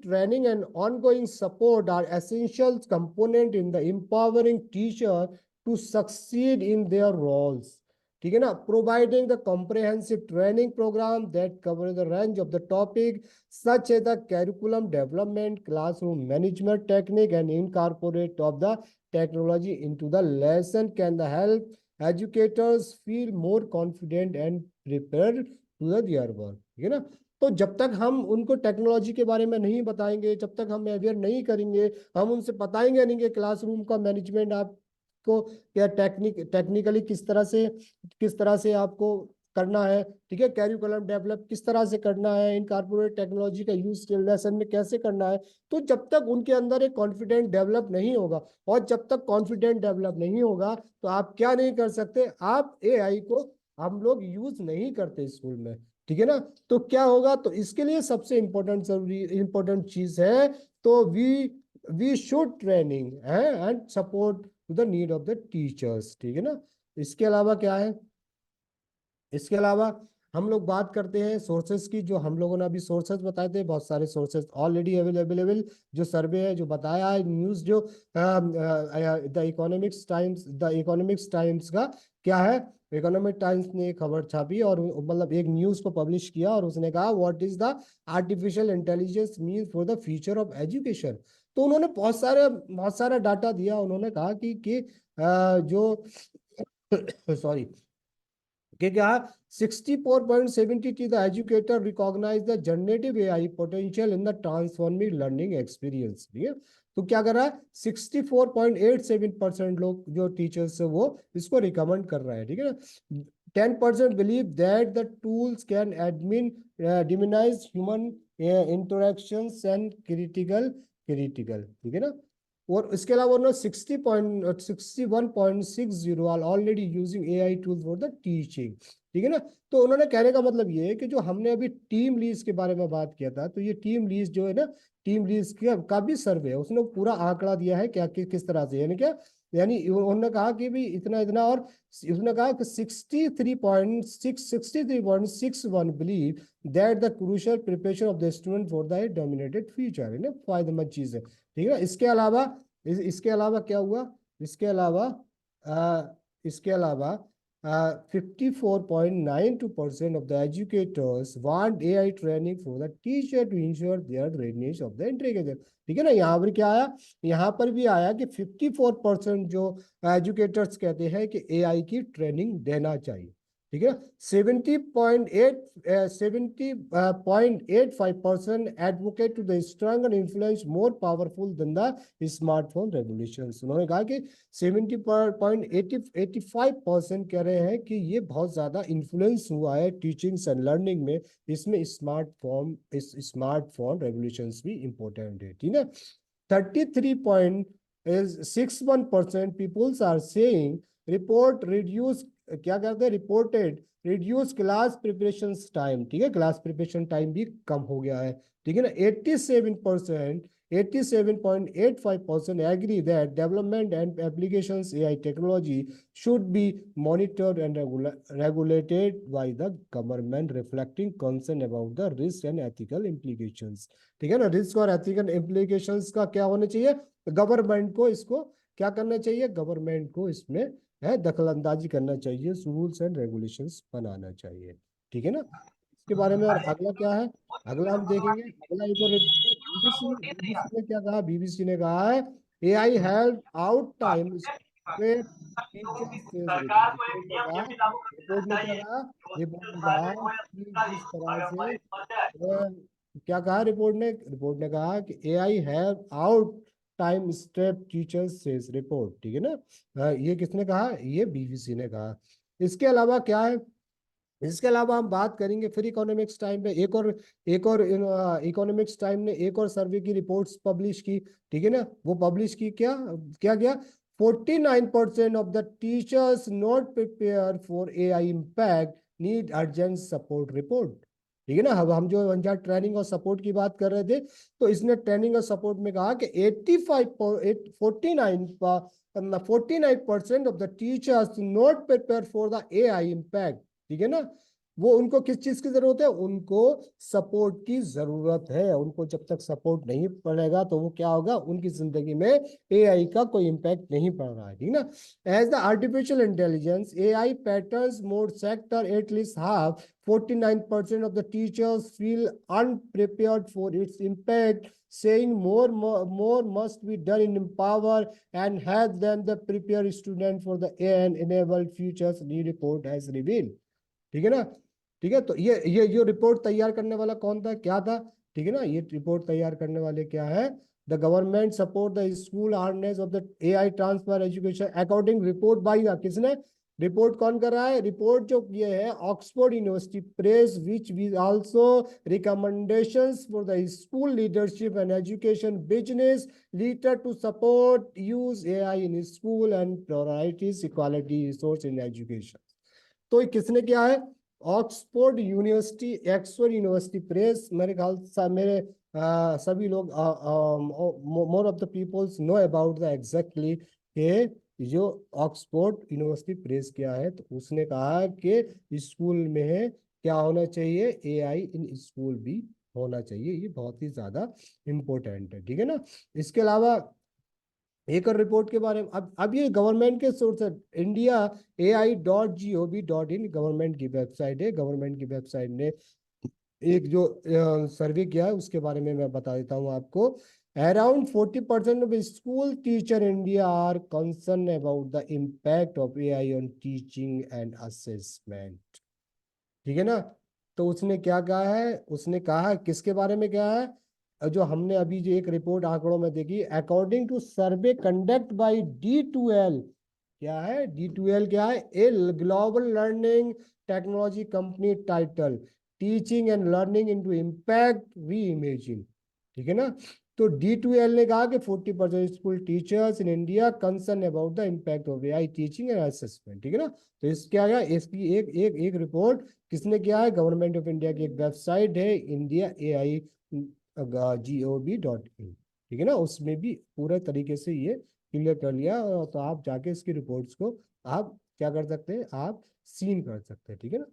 training and ongoing support are essential component in the empowering teacher to succeed in their roles. ठीक है ना, providing the comprehensive training programme that cover the range of the topic such as the curriculum development, classroom management technique, and incorporate of the technology into the lesson can help educators feel more confident and prepared to the their work। ठीक है ना, तो जब तक हम उनको technology के बारे में नहीं बताएंगे, जब तक हम अवेयर नहीं करेंगे, हम उनसे बताएंगे नहीं कि क्लासरूम का मैनेजमेंट आपको क्या टेक्निकली किस तरह से आपको करना है, ठीक है, कैरिकुलम डेवलप किस तरह से करना है, इन कारपोरेट टेक्नोलॉजी का यूज लेसन में कैसे करना है, तो जब तक उनके अंदर एक कॉन्फिडेंट डेवलप नहीं होगा, और जब तक कॉन्फिडेंट डेवलप नहीं होगा तो आप क्या नहीं कर सकते, आप एआई को हम लोग यूज नहीं करते स्कूल में, ठीक है ना। तो क्या होगा, तो इसके लिए सबसे इंपॉर्टेंट जरूरी इंपॉर्टेंट चीज है, तो वी शुड ट्रेनिंग है and support to the need of the teachers, ठीक है ना। इसके अलावा क्या है, इसके अलावा हम लोग बात करते हैं सोर्सेज की, जो हम लोगों ने अभी सोर्सेज बताए थे, बहुत सारे सोर्सेज ऑलरेडी अवेलेबल, जो सर्वे है जो बताया है, न्यूज जो द इकोनॉमिक्स टाइम्स का क्या है, इकोनॉमिक टाइम्स ने एक खबर छापी और मतलब एक न्यूज को पब्लिश किया, और उसने कहा what is the artificial intelligence mean for the future of education. तो उन्होंने बहुत सारा डाटा दिया, उन्होंने कहा कि जो सॉरी कि क्या 64.70 the educator recognize the generative AI potential in the transforming learning experience। ठीक है, तो क्या कर रहा है, 64.87% लोग जो टीचर्स है वो इसको रिकमेंड कर रहा है, ठीक है ना। 10% believe that the tools can diminish human interactions and critical, ठीक है ना। और इसके अलावा उन्होंने 61.60 are already using AI tool for the teaching, ठीक है ना। तो उन्होंने कहने का मतलब ये है कि जो हमने अभी टीम लीज के बारे में बात किया था, तो ये टीम लीज जो है ना, टीम लीज का भी सर्वे है, उसने पूरा आंकड़ा दिया है क्या किस तरह से, यानी क्या, यानी उन्होंने कहा कि भी इतना इतना, और उसने कहा कि 63.61 believe that the crucial preparation of the student for the dominated future, है ना, फायदेमंद चीज है, ठीक है। इसके अलावा क्या हुआ, इसके अलावा इसके अलावा 54.92% of the educators want AI training for the teacher to ensure their readiness of the integration. ठीक है ना, यहाँ पर क्या आया, यहाँ पर भी आया कि 54% जो एजुकेटर्स कहते हैं कि एआई की ट्रेनिंग देना चाहिए, ठीक है। 70.85% advocate to the stronger influence more powerful than the smartphone revolution. उन्होंने कहा कि 70.85% कह रहे हैं कि ये बहुत ज्यादा इन्फ्लुएंस हुआ है टीचिंग्स एंड लर्निंग में, इसमें स्मार्टफोन रेवोल्यूशन भी इंपॉर्टेंट है, ठीक है। 33.61% peoples are saying report reduce, क्या करते हैं, reported reduce class preparation time, ठीक है, क्लास प्रिपरेशन टाइम भी कम हो गया है, ठीक है ना। 87.85% agree that development and applications AI technology should be monitored and regulated by the government, reflecting concern about the risk and ethical implications। ठीक है ना, रिस्क और एथिकल इम्प्लीकेशंस का क्या होना चाहिए, गवर्नमेंट को इसको क्या करना चाहिए, गवर्नमेंट को इसमें है दखल अंदाजी करना चाहिए, रूल्स एंड रेगुलेशंस बनाना चाहिए। ठीक है ना, इसके बारे में। और अगला क्या है, अगला हम देखेंगे, अगला एक और बीबीसी बीबीसी ने क्या कहा, बीबीसी ने कहा है AI help out time teachers says report. Report ने क्या कहा, रिपोर्ट ने कहा कि जिस तरह से क्या कहा रिपोर्ट ने कहा कि AI have out time step teachers says report. ठीक है ना, ये किसने कहा, ये बीबीसी ने कहा। इसके अलावा क्या है, इसके अलावा हम बात करेंगे फिर इकोनॉमिक्स टाइम पे एक और इकोनॉमिक्स टाइम ने एक और सर्वे की रिपोर्ट्स पब्लिश की। ठीक है ना, वो पब्लिश की क्या क्या क्या 49% of the teachers not prepare for AI impact need urgent support report. ठीक है ना, अब हम जो जहाँ ट्रेनिंग और सपोर्ट की बात कर रहे थे, तो इसने ट्रेनिंग और सपोर्ट में कहा कि 49% of the teachers not prepare for the AI impact. ठीक है ना, वो उनको किस चीज की जरूरत है, उनको सपोर्ट की जरूरत है। उनको जब तक सपोर्ट नहीं पड़ेगा तो वो क्या होगा, उनकी जिंदगी में एआई का कोई इम्पैक्ट नहीं पड़ रहा है। ठीक ना, as the artificial intelligence AI patterns mode sector at least half 49% of the teachers feel unprepared for its impact, saying more must be done in empower and help them the prepare student for the AI-enabled futures, the report has revealed। ठीक है ना, ठीक है, तो ये जो report तैयार करने वाला कौन था, क्या था। ठीक है ना, ये रिपोर्ट तैयार करने वाले क्या है, the government support the school hardness of the AI transfer education according report by किसने, रिपोर्ट कौन कर रहा है, रिपोर्ट जो ये है Oxford University Press which we also recommendations for the school leadership and education business leader to support use AI in school and priorities equality resource in education. तो किसने किया है, Oxford University, Oxford University Press, मेरे ख्याल मेरे सभी लोग more of the peoples know about the exactly के जो ऑक्सफोर्ड यूनिवर्सिटी प्रेस किया है, तो उसने कहा कि स्कूल में क्या होना चाहिए, एआई इन स्कूल भी होना चाहिए। ये बहुत ही ज्यादा इम्पोर्टेंट है। ठीक है ना, इसके अलावा एक और रिपोर्ट के बारे में, अब ये गवर्नमेंट के सोर्स है, इंडिया AI.gov.in गवर्नमेंट की वेबसाइट है। गवर्नमेंट की वेबसाइट ने एक जो सर्वे किया है उसके बारे में मैं बता देता हूँ आपको। Around 40% of school teacher India are concern about the impact of AI on teaching and assessment. ठीक है ना, तो उसने क्या कहा है, उसने कहा किसके बारे में क्या है, जो हमने अभी जो एक रिपोर्ट आंकड़ों में देखी, according to survey conduct by D2L, क्या है D2L, क्या है, a global learning technology company title teaching and learning into impact we imagine. ठीक है ना, तो D2L ने कहा कि 40% school teachers in India concern about the impact of AI teaching and assessment. ठीक है ना, तो इस क्या गया, इसकी एक रिपोर्ट किसने किया है, गवर्नमेंट ऑफ इंडिया की एक वेबसाइट है India.AI.gov.in। ठीक है ना, उसमें भी पूरे तरीके से ये क्लियर कर लिया, और तो आप जाके इसकी रिपोर्ट्स को आप क्या कर सकते हैं, आप सीन कर सकते हैं। ठीक है ना,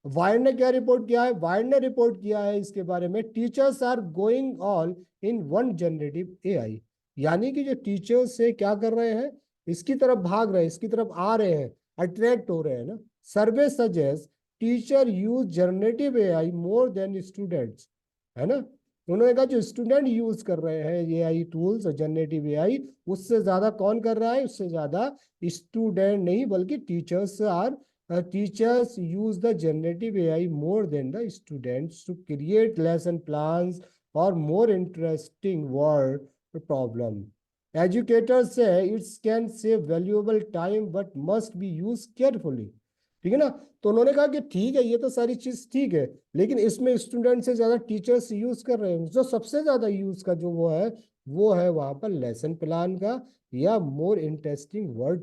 वायर ने क्या रिपोर्ट किया है, वायर ने रिपोर्ट किया है इसके बारे में, teachers are going all in one generative AI, यानी कि जो टीचर्स से क्या कर रहे हैं, इसकी तरफ भाग रहे हैं, इसकी तरफ आ रहे हैं, अट्रैक्ट हो रहे हैं ना। Survey suggest teacher use generative AI more than students, है ना। उन्होंने कहा जो स्टूडेंट यूज कर रहे हैं एआई टूल्स और जनरेटिव एआई, उससे ज्यादा कौन कर रहा है, उससे ज्यादा स्टूडेंट नहीं बल्कि teachers are teachers use the generative AI more than the students to create lesson plans or more interesting word problem. Educators say it can save valuable time but must be used carefully। ठीक है ना, तो उन्होंने कहा कि ठीक है, ये तो सारी चीज ठीक है, लेकिन इसमें स्टूडेंट से ज्यादा टीचर्स यूज कर रहे हैं। जो सबसे ज्यादा यूज का जो वो है वहां पर लेसन प्लान का, या मोर इंटरेस्टिंग वर्ड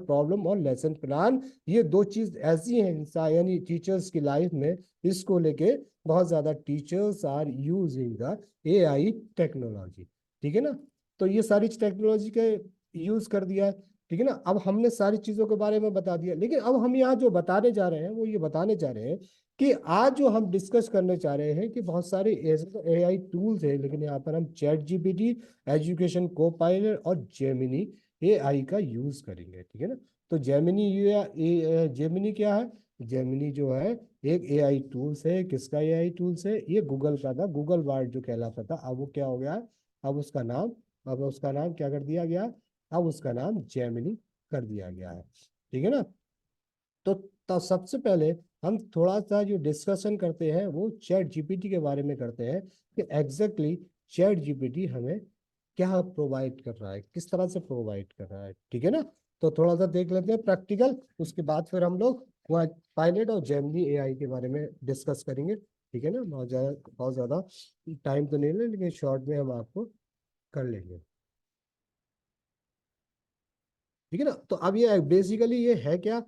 प्रॉब्लम और लेसन प्लान। ये दो चीज ऐसी हैं इंसान यानी टीचर्स की लाइफ में, इसको लेके बहुत ज्यादा teachers are using the AI technology. ठीक है ना, तो ये सारी टेक्नोलॉजी के यूज कर दिया है। ठीक है ना, अब हमने सारी चीजों के बारे में बता दिया, लेकिन अब हम यहाँ जो बताने जा रहे हैं वो ये बताने जा रहे हैं कि आज जो हम डिस्कस करने चाह रहे हैं कि बहुत सारे ऐसे तो एआई टूल्स हैं, लेकिन यहाँ पर हम ChatGPT, एजुकेशन कोपायलट और जेमिनी एआई का यूज करेंगे। ठीक है ना, तो जेमिनी क्या है? जेमिनी जो है एक एआई टूल्स है। किसका एआई टूल्स है? ये गूगल का था, गूगल बार्ड जो कहलाता था, अब वो क्या हो गया है? अब उसका नाम अब उसका नाम क्या कर दिया गया? अब उसका नाम जेमिनी कर दिया गया है। ठीक है ना? तो सबसे पहले हम थोड़ा सा जो डिस्कशन करते हैं वो चैट जीपीटी के बारे में करते हैं कि एग्जैक्टली चैट जीपीटी हमें क्या प्रोवाइड कर रहा है, किस तरह से प्रोवाइड कर रहा है। ठीक है ना? तो थोड़ा सा देख लेते हैं प्रैक्टिकल, उसके बाद फिर हम लोग पायलट और जेमिनी एआई के बारे में डिस्कस करेंगे। ठीक है ना? बहुत ज़्यादा टाइम तो नहीं ले, लेकिन शॉर्ट में हम आपको कर लेंगे। ठीक है ना? तो अब ये बेसिकली ये है क्या?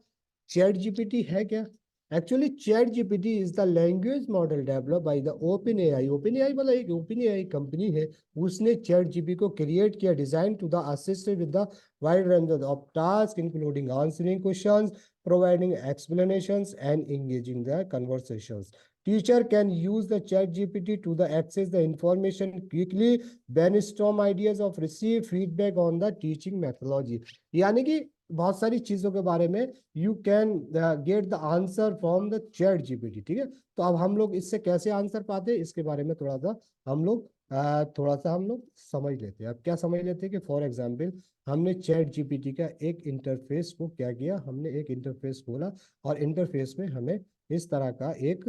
चैट जीपीटी है क्या? Actually ChatGPT is the language model develop by the OpenAI. OpenAI मतलब एक ओपन एआई कंपनी है, उसने चैट जीपी को क्रिएट किया, design to the assist with the wide range of task including answering questions, providing explanations and engaging the conversations. Teacher can use the chat GPT to the access the information quickly, brainstorm ideas of receive feedback on the teaching methodology. यानी कि बहुत सारी चीजों के बारे में you can get the answer from the chat GPT. ठीक है? तो अब हम लोग इससे कैसे आंसर पाते हैं इसके बारे में थोड़ा सा हम लोग समझ लेते हैं। अब क्या समझ लेते हैं कि फॉर एग्जांपल हमने चैट जीपीटी का एक इंटरफेस को क्या किया, हमने एक इंटरफेस खोला और इंटरफेस में हमें इस तरह का एक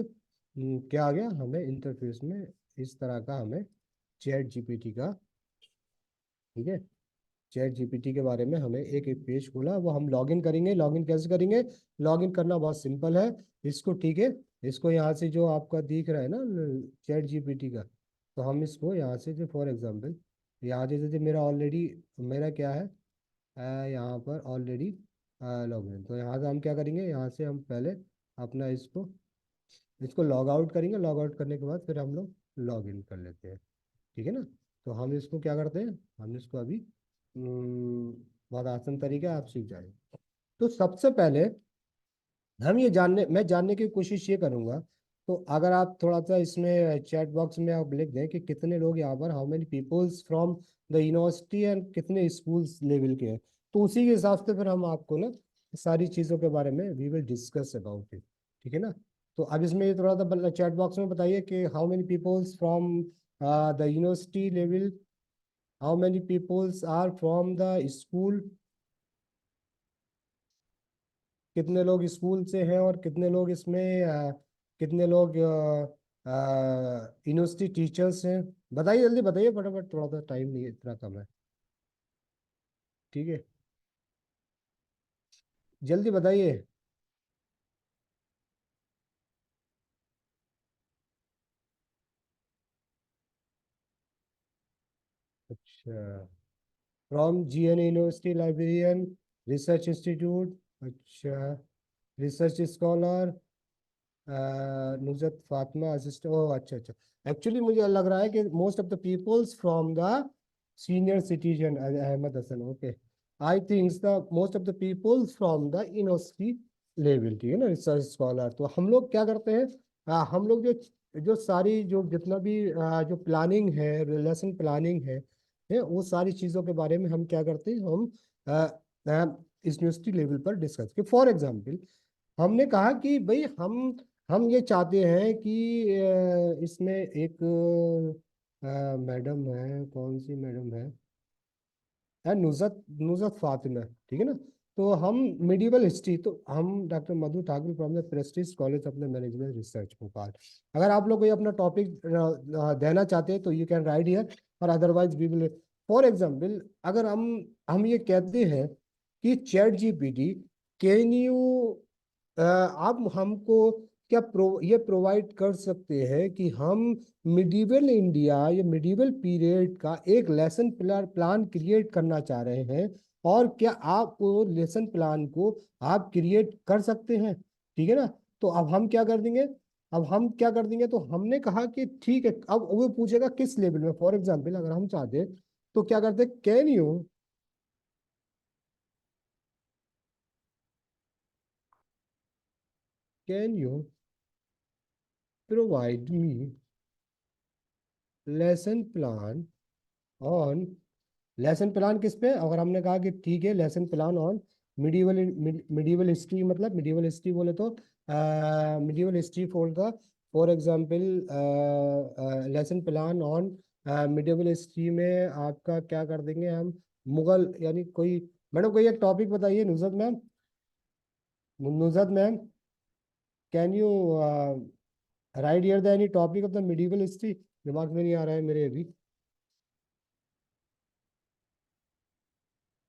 क्या आ गया, हमें इंटरफेस में इस तरह का हमें चैट जीपीटी का, ठीक है, चैट जीपीटी के बारे में हमें एक पेज खोला, वो हम लॉगिन करेंगे। लॉगिन कैसे करेंगे? लॉगिन करना बहुत सिंपल है। इसको, ठीक है, इसको यहाँ से जो आपका दिख रहा है ना चैट जीपीटी का, तो हम इसको यहाँ से जो फॉर एग्जांपल यहाँ से जैसे मेरा क्या है, यहाँ पर ऑलरेडी लॉगिन। तो यहाँ से हम क्या करेंगे, यहाँ से हम पहले अपना इसको इसको लॉग आउट करेंगे। लॉग आउट करने के बाद फिर हम लोग लॉग इन कर लेते हैं। ठीक है ना? तो हम इसको क्या करते हैं, हम इसको अभी बहुत आसान तरीका है, आप सीख जाएंगे। तो सबसे पहले हम मैं जानने की कोशिश ये करूंगा। तो अगर आप थोड़ा सा इसमें चैट बॉक्स में आप लिख दें कि कितने लोग यहाँ पर, how many peoples from the university and कितने स्कूल्स लेवल के हैं, तो उसी के हिसाब से फिर हम आपको ना सारी चीज़ों के बारे में we will discuss about it. ठीक है ना? तो अब इसमें ये थोड़ा सा चैट बॉक्स में बताइए कि how many peoples from the university level, how many peoples are from the school, कितने लोग स्कूल से हैं और कितने लोग इसमें कितने लोग यूनिवर्सिटी टीचर्स हैं। बताइए, जल्दी बताइए फटाफट, थोड़ा सा टाइम नहीं है, इतना कम है। ठीक है, जल्दी बताइए। अच्छा, from G N university librarian, research institute, अच्छा, research scholar, Nusrat Fatima assistant, oh अच्छा अच्छा। एक्चुअली मुझे लग रहा है कि most of the peoples from the senior citizen Ahmad Hasan, okay, I think the most of the peoples from the university level. ठीक है ना? Research scholar. तो हम लोग क्या करते हैं, हम लोग जो जो सारी जो जितना भी जो प्लानिंग है, लेसन प्लानिंग है वो सारी चीज़ों के बारे में हम क्या करते हैं, हम इस यूनिवर्सिटी लेवल पर डिस्कस कि फॉर एग्जांपल हमने कहा कि भाई हम ये चाहते हैं कि इसमें एक मैडम है, कौन सी मैडम है नुजरत नुजरत फातिमा। ठीक है ना? तो हम मिडिवल हिस्ट्री, तो हम doctor Madhu Thakur from the Prestige college of the management research Bhopal. अगर आप लोग कोई अपना टॉपिक देना चाहते हैं तो यू कैन राइट हियर, और otherwise we will. For example अगर हम ये कहते हैं कि चैट जीपीटी, कैन यू आप हमको क्या ये प्रोवाइड कर सकते हैं कि हम मिडिवल इंडिया या मिडिवल पीरियड का एक लेसन प्लान क्रिएट करना चाह रहे हैं, और क्या आप वो लेसन प्लान को आप क्रिएट कर सकते हैं? ठीक है ना? तो अब हम क्या कर देंगे, तो हमने कहा कि ठीक है, अब वो पूछेगा किस लेवल में। फॉर एग्जाम्पल अगर हम चाहते हैं तो क्या करते, can you provide me lesson plan on, lesson plan किस पे, अगर हमने कहा कि ठीक है lesson plan on medieval medieval history मतलब मिडिवल हिस्ट्री बोले तो medieval history for example lesson plan on medieval history में आपका क्या कर देंगे हम, मुगल यानी कोई, मैडम कोई एक टॉपिक बताइए Nusrat ma'am, Nusrat ma'am, can you write here the any topic of the medieval history, दिमाग में नहीं आ रहा है मेरे अभी।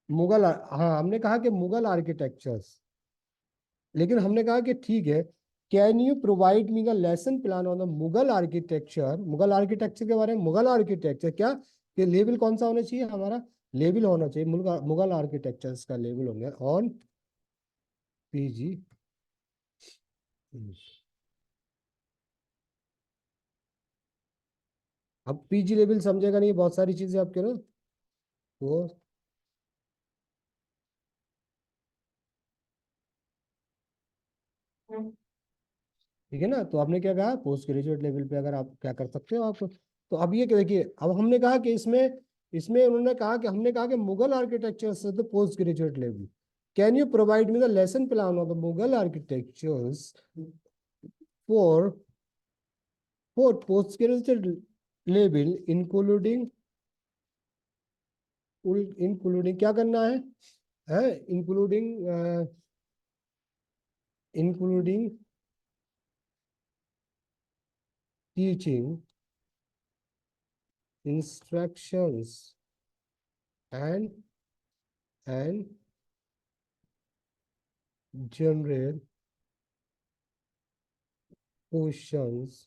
मुगल, हाँ हमने कहा कि मुगल आर्किटेक्चर्स, लेकिन हमने कहा कि ठीक है, can you provide me the lesson plan on the Mughal architecture, Mughal architecture के बारे में, मुगल आर्किटेक्चर क्या, कि लेवल कौन सा होना चाहिए हमारा, लेवल होना चाहिए मुगल मुगल आर्किटेक्चर्स का लेवल होंगे ऑन पीजी। अब पीजी लेवल समझेगा नहीं, बहुत सारी चीजें आप करो तो, ठीक है ना। तो आपने क्या कहा, पोस्ट ग्रेजुएट लेवल पे अगर आप क्या कर सकते हो आप, तो अब ये देखिए, अब हमने कहा कि इसमें इसमें उन्होंने कहा कि हमने कहा कि मुगल आर्किटेक्चर से तो post graduate level, can you provide me the lesson plan of the Mughal architectures for for post graduate level including क्या करना है including including teaching instructions and and generate questions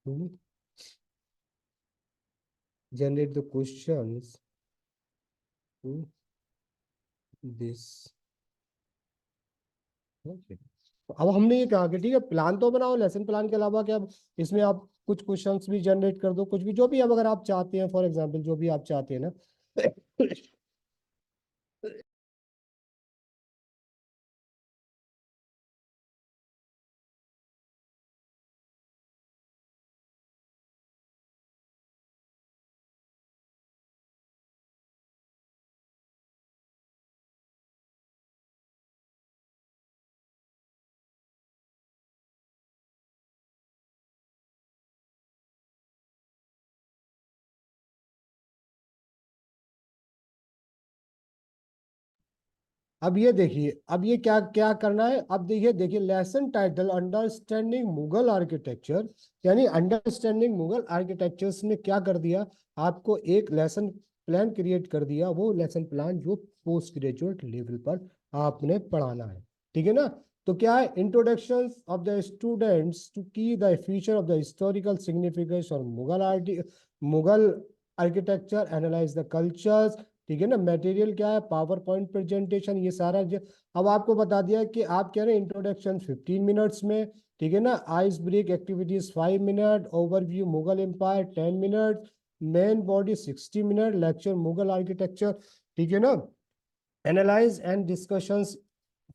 to generate the questions to this, okay. तो अब हमने ये कहा कि ठीक है, प्लान तो बनाओ, लेसन प्लान के अलावा क्या, इसमें आप कुछ क्वेश्चंस भी जनरेट कर दो, कुछ भी जो भी अब अगर आप चाहते हैं, फॉर एग्जांपल जो भी आप चाहते हैं ना। अब ये देखिए, अब ये क्या क्या करना है, अब देखिए देखिए lesson title understanding Mughal architecture, यानी अंडरस्टैंडिंग मुगल आर्किटेक्चर्स ने क्या कर दिया, आपको एक लेसन प्लान क्रिएट कर दिया, वो लेसन प्लान जो पोस्ट ग्रेजुएट लेवल पर आपने पढ़ाना है, ठीक है ना। तो क्या है, introduction of the students to key the feature of the historical significance और Mughal architecture, analyse the cultures, ठीक है ना। मटेरियल क्या है, पावर पॉइंट प्रेजेंटेशन, ये सारा अब आपको बता दिया कि आप कह रहे हैं इंट्रोडक्शन 15 मिनट्स में, ठीक है ना। Ice break activities 5 minute, overview Mughal empire 10 minute, main body 60 minute, lecture Mughal architecture, ठीक है ना। Analyse and discussions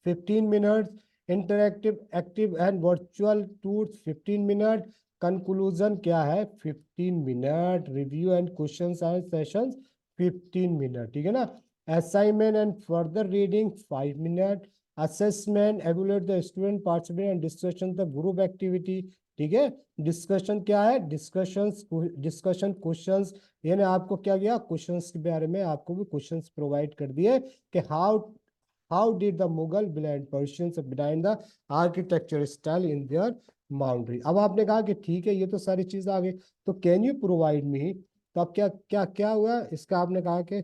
15 minute, interactive active and virtual tours 15 minute, conclusion क्या है 15 minute, review and question and sessions 15 minute, ठीक है ना। Assignment and further reading 5 minute, assessment evaluate the student participate and discussion the group activity, ठीक है। Discussion क्या है, discussion questions, यानी आपको क्या किया, क्वेश्चंस के बारे में आपको भी क्वेश्चंस प्रोवाइड कर दिए कि how did the Mughal blend Persians behind the architecture style in their boundary. अब आपने कहा कि ठीक है, ये तो सारी चीज आ गई, तो कैन यू प्रोवाइड मी, तो अब क्या क्या क्या हुआ इसका, आपने कहा कि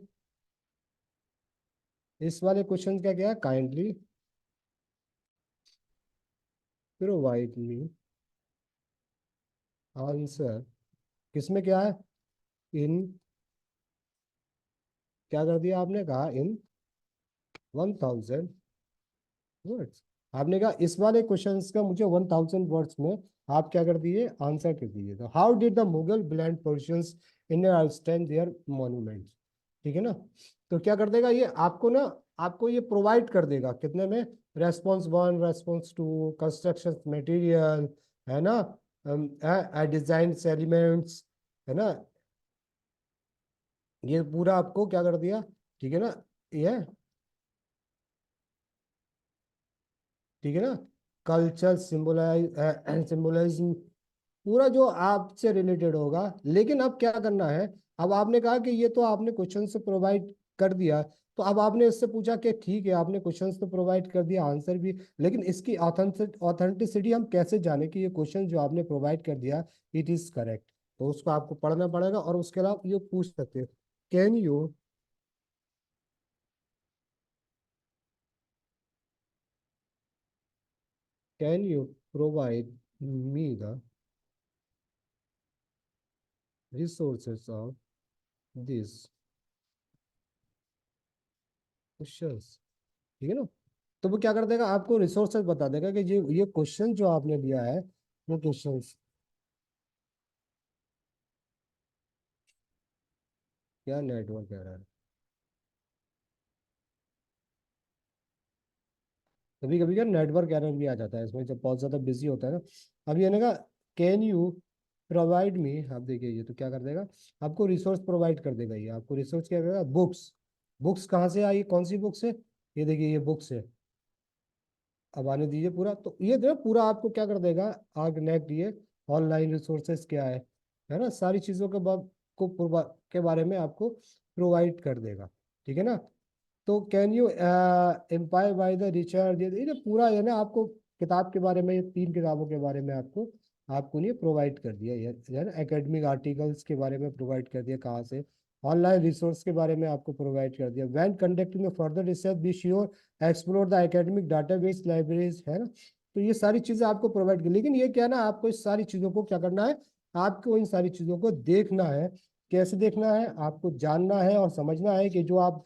इस वाले क्वेश्चन का क्या, काइंडली प्रोवाइड मी आंसर, किसमें क्या है, इन, क्या कर दिया आपने कहा, इन 1000 वर्ड्स। आपने कहा इस वाले क्वेश्चंस का मुझे 1000 वर्ड्स में आप क्या कर दिए, आंसर कर दिए। तो how did the Mughal blend Persians in stand their monuments, ठीक है ना। तो क्या कर देगा ये आपको ना, आपको ये प्रोवाइड कर देगा कितने में, रेस्पॉन्स 1, रेस्पॉन्स 2, कंस्ट्रक्शन मटेरियल, है ना, डिजाइन एलिमेंट्स, है ना, ये पूरा आपको क्या कर दिया, ठीक है ना। ये ठीक है ना। कल्चर सिंबलाइजिंग पूरा जो आपसे रिलेटेड होगा। लेकिन अब क्या करना है, अब आपने कहा कि ये तो आपने क्वेश्चन से प्रोवाइड कर दिया, तो अब आपने इससे पूछा कि ठीक है आपने क्वेश्चन तो प्रोवाइड कर दिया, आंसर भी, लेकिन इसकी ऑथेंटिसिटी हम कैसे जाने कि ये क्वेश्चन जो आपने प्रोवाइड कर दिया इट इज करेक्ट। तो उसको आपको पढ़ना पड़ेगा, और उसके अलावा ये पूछ सकते हो, can you can you provide me the resources of this questions. ठीक है ना। तो वो क्या कर देगा, आपको रिसोर्सेज बता देगा कि ये क्वेश्चन जो आपने दिया है, वो क्वेश्चंस क्या नेटवर्क कह रहा है। कभी कभी क्या नेटवर्क एरर भी आ जाता है इसमें, जब बहुत ज्यादा बिजी होता है ना। अब ये ना, कैन यू प्रोवाइड मी, आप देखिए ये तो क्या कर देगा, आपको रिसोर्स प्रोवाइड कर देगा। ये आपको रिसोर्स क्या करेगा, बुक्स। बुक्स कहाँ से आई, कौन सी बुक्स है, ये देखिए ये बुक्स है। अब आने दीजिए पूरा, तो ये देखो पूरा आपको क्या कर देगा, आग नेक्स्ट ये ऑनलाइन रिसोर्सेज क्या है ना, सारी चीजों के के बारे में आपको प्रोवाइड कर देगा। ठीक है ना। तो can you empire by the Richard, ये जो पूरा है ना आपको किताब के बारे में, ये 3 किताबों के बारे में आपको आपको ये प्रोवाइड कर दिया, ये है ना, एकेडमिक आर्टिकल्स के बारे में प्रोवाइड कर दिया, कहाँ से, ऑनलाइन रिसोर्स के बारे में आपको प्रोवाइड कर दिया। When conducting the further research be sure explore the academic database libraries, है ना। तो ये सारी चीजें आपको प्रोवाइड की, लेकिन ये क्या है ना, आपको इस सारी चीजों को क्या करना है, आपको इन सारी चीजों को देखना है। कैसे देखना है, आपको जानना है और समझना है कि जो आप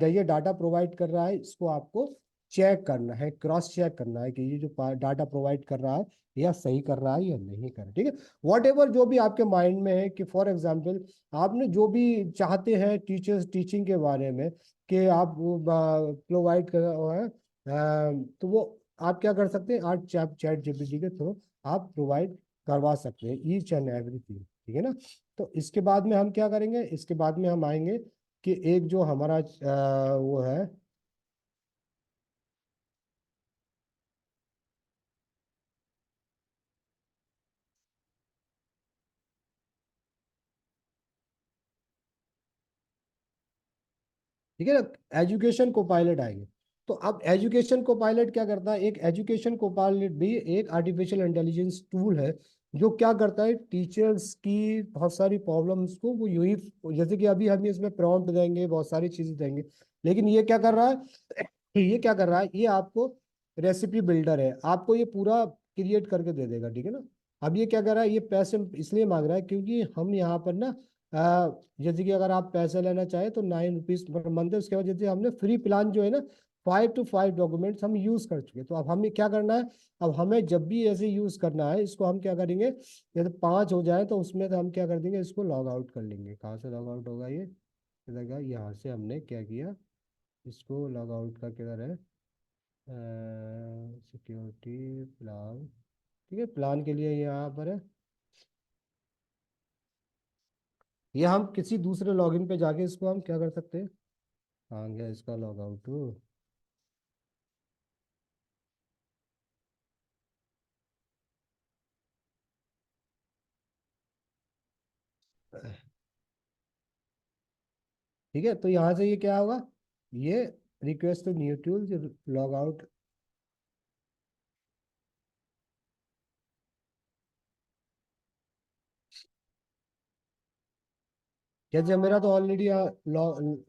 ये डाटा प्रोवाइड कर रहा है, इसको आपको चेक करना है, क्रॉस चेक करना है कि ये जो डाटा प्रोवाइड कर रहा है या सही कर रहा है या नहीं कर रहा है। ठीक है। वॉट एवर जो भी आपके माइंड में है, कि फॉर एग्जाम्पल आपने जो भी चाहते हैं टीचर्स टीचिंग के बारे में कि आप वो प्रोवाइड कर है, तो वो आप क्या कर सकते हैं, आज चैट चैट जीपीटी के थ्रू आप प्रोवाइड करवा सकते हैं ईच एंड एवरीथिंग। ठीक है ना। तो इसके बाद में हम क्या करेंगे, इसके बाद में हम आएंगे कि एक जो हमारा वो है, ठीक है ना, एजुकेशन को पायलट आएंगे। तो अब एजुकेशन को पायलट क्या करता है, एक एजुकेशन को पायलट भी एक आर्टिफिशियल इंटेलिजेंस टूल है, जो क्या करता है, टीचर्स की बहुत सारी प्रॉब्लम्स को वो यूं ही, जैसे कि अभी हम इसमें प्रॉम्प्ट देंगे, बहुत सारी चीजें देंगे, लेकिन ये क्या कर रहा है, ये क्या कर रहा है, ये आपको रेसिपी बिल्डर है, आपको ये पूरा क्रिएट करके दे देगा। ठीक है ना। अब ये क्या कर रहा है, ये पैसे इसलिए मांग रहा है क्योंकि हम यहाँ पर ना जैसे कि अगर आप पैसे लेना चाहें तो 9 रुपीज पर मंथ है, उसके बाद जैसे हमने फ्री प्लान जो है ना, 5 to 5 डॉक्यूमेंट्स हम यूज कर चुके, तो अब हमें क्या करना है, अब हमें जब भी ऐसे यूज करना है, इसको हम क्या करेंगे, जैसे 5 हो जाए तो उसमें तो हम क्या कर देंगे, इसको लॉग आउट कर लेंगे। कहाँ से लॉग आउट होगा, ये लगा यहाँ से हमने क्या किया, इसको लॉग आउट का किधर है, सिक्योरिटी प्लान। ठीक है, प्लान के लिए यहाँ पर है, ये हम किसी दूसरे लॉगिन पे जाके इसको हम क्या कर सकते हैं, आ गया इसका लॉग आउट। ठीक है, तो यहाँ से ये क्या होगा, ये request to new tool log out. जैसे मेरा तो ऑलरेडी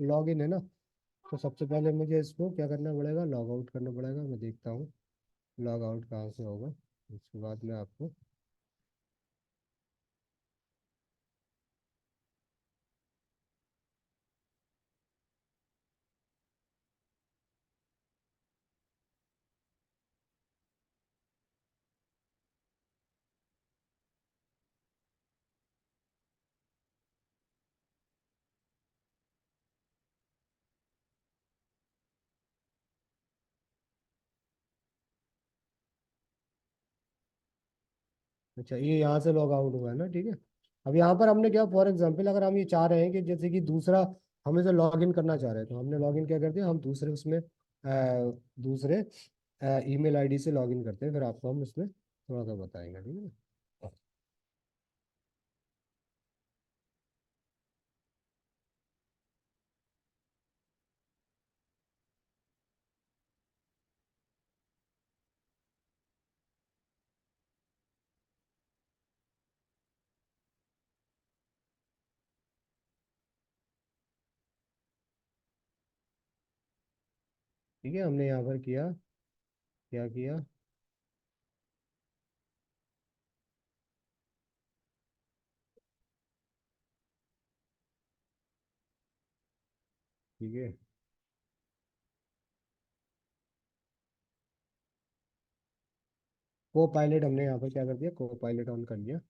लॉग इन है ना, तो सबसे पहले मुझे इसको क्या करना पड़ेगा, लॉग आउट करना पड़ेगा। मैं देखता हूँ लॉग आउट कहाँ से होगा, उसके बाद में आपको, अच्छा ये यहाँ से लॉग आउट हुआ है ना। ठीक है। अब यहाँ पर हमने क्या, फॉर एग्जांपल अगर हम ये चाह रहे हैं कि जैसे कि दूसरा हमें से लॉग इन करना चाह रहे हैं, तो हमने लॉग इन क्या कर दिया, हम दूसरे उसमें दूसरे ईमेल आईडी से लॉगिन करते हैं, फिर आपको हम इसमें थोड़ा सा बताएंगे, ठीक है ना। ठीक है, हमने यहाँ पर किया, क्या किया। ठीक है, को पायलट हमने यहाँ पर क्या कर दिया, को पायलट ऑन कर दिया।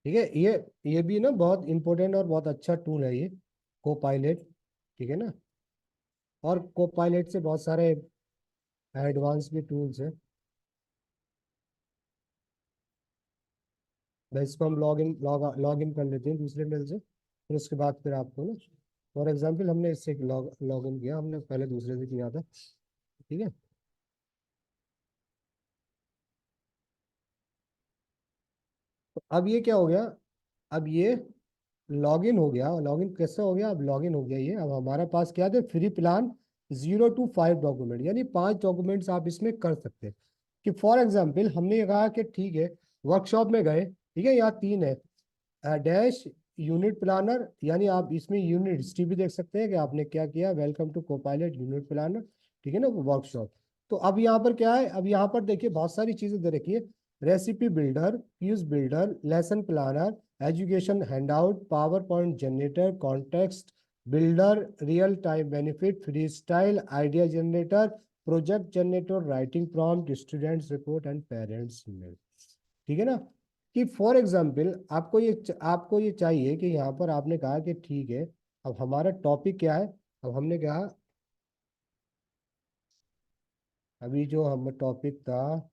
ठीक है, ये भी ना बहुत इंपॉर्टेंट और बहुत अच्छा टूल है ये, को पायलट। ठीक है ना, और को पायलट से बहुत सारे एडवांस भी टूल्स है। भाई इसको हम लॉग इन कर लेते हैं दूसरे मेल से, फिर उसके बाद फिर आपको ना, फॉर एग्जांपल हमने इससे लॉग इन किया, हमने पहले दूसरे से किया था। ठीक है, तो अब ये क्या हो गया, अब ये लॉगिन हो गया। लॉगिन कैसे हो गया, अब लॉगिन हो गया ये। अब हमारे पास क्या थे, फ्री प्लान 0 to 5 डॉक्यूमेंट, यानी 5 डॉक्यूमेंट्स आप इसमें कर सकते हैं। कि फॉर एग्जांपल हमने ये कहा कि ठीक है, वर्कशॉप में गए, ठीक है, यहाँ 3 है, डैश यूनिट प्लानर, यानी आप इसमें यूनिट हिस्ट्री भी देख सकते हैं कि आपने क्या किया, welcome to Copilot unit planner. ठीक है ना, वर्कशॉप। तो अब यहाँ पर क्या है, अब यहाँ पर देखिए बहुत सारी चीजें दे रखी है। Recipe builder, quiz builder, lesson planner, education handout, power point generator, context builder, real time benefit, free style, idea generator, project generator, writing prompt, students report and parents email. ठीक है ना, कि फॉर एग्जाम्पल आपको ये चाहिए कि यहाँ पर आपने कहा कि ठीक है, अब हमारा टॉपिक क्या है। अब हमने कहा, अभी जो हम टॉपिक था,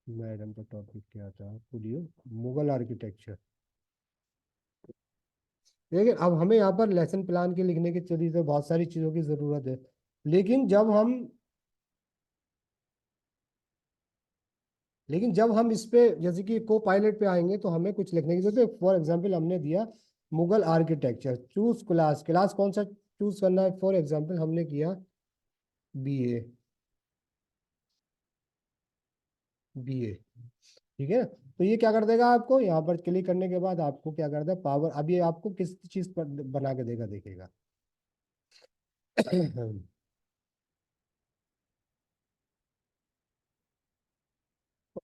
मैडम का टॉपिक क्या था, बोलिए, मुगल आर्किटेक्चर। लेकिन अब हमें यहाँ पर लेसन प्लान के लिखने की चीज़ से बहुत सारी चीज़ों की ज़रूरत है। लेकिन जब हम लेकिन जब हम इस पे जैसे कि को पायलट पे आएंगे तो हमें कुछ लिखने की जरूरत है। फॉर एग्जांपल हमने दिया Mughal architecture, choose class, class कौन सा चूज करना है, फॉर एग्जांपल हमने किया बीए। बीए, ठीक है। तो ये क्या कर देगा, आपको यहाँ पर क्लिक करने के बाद आपको क्या कर देगा, पावर, अब ये आपको किस चीज पर बना के देगा, देखेगा।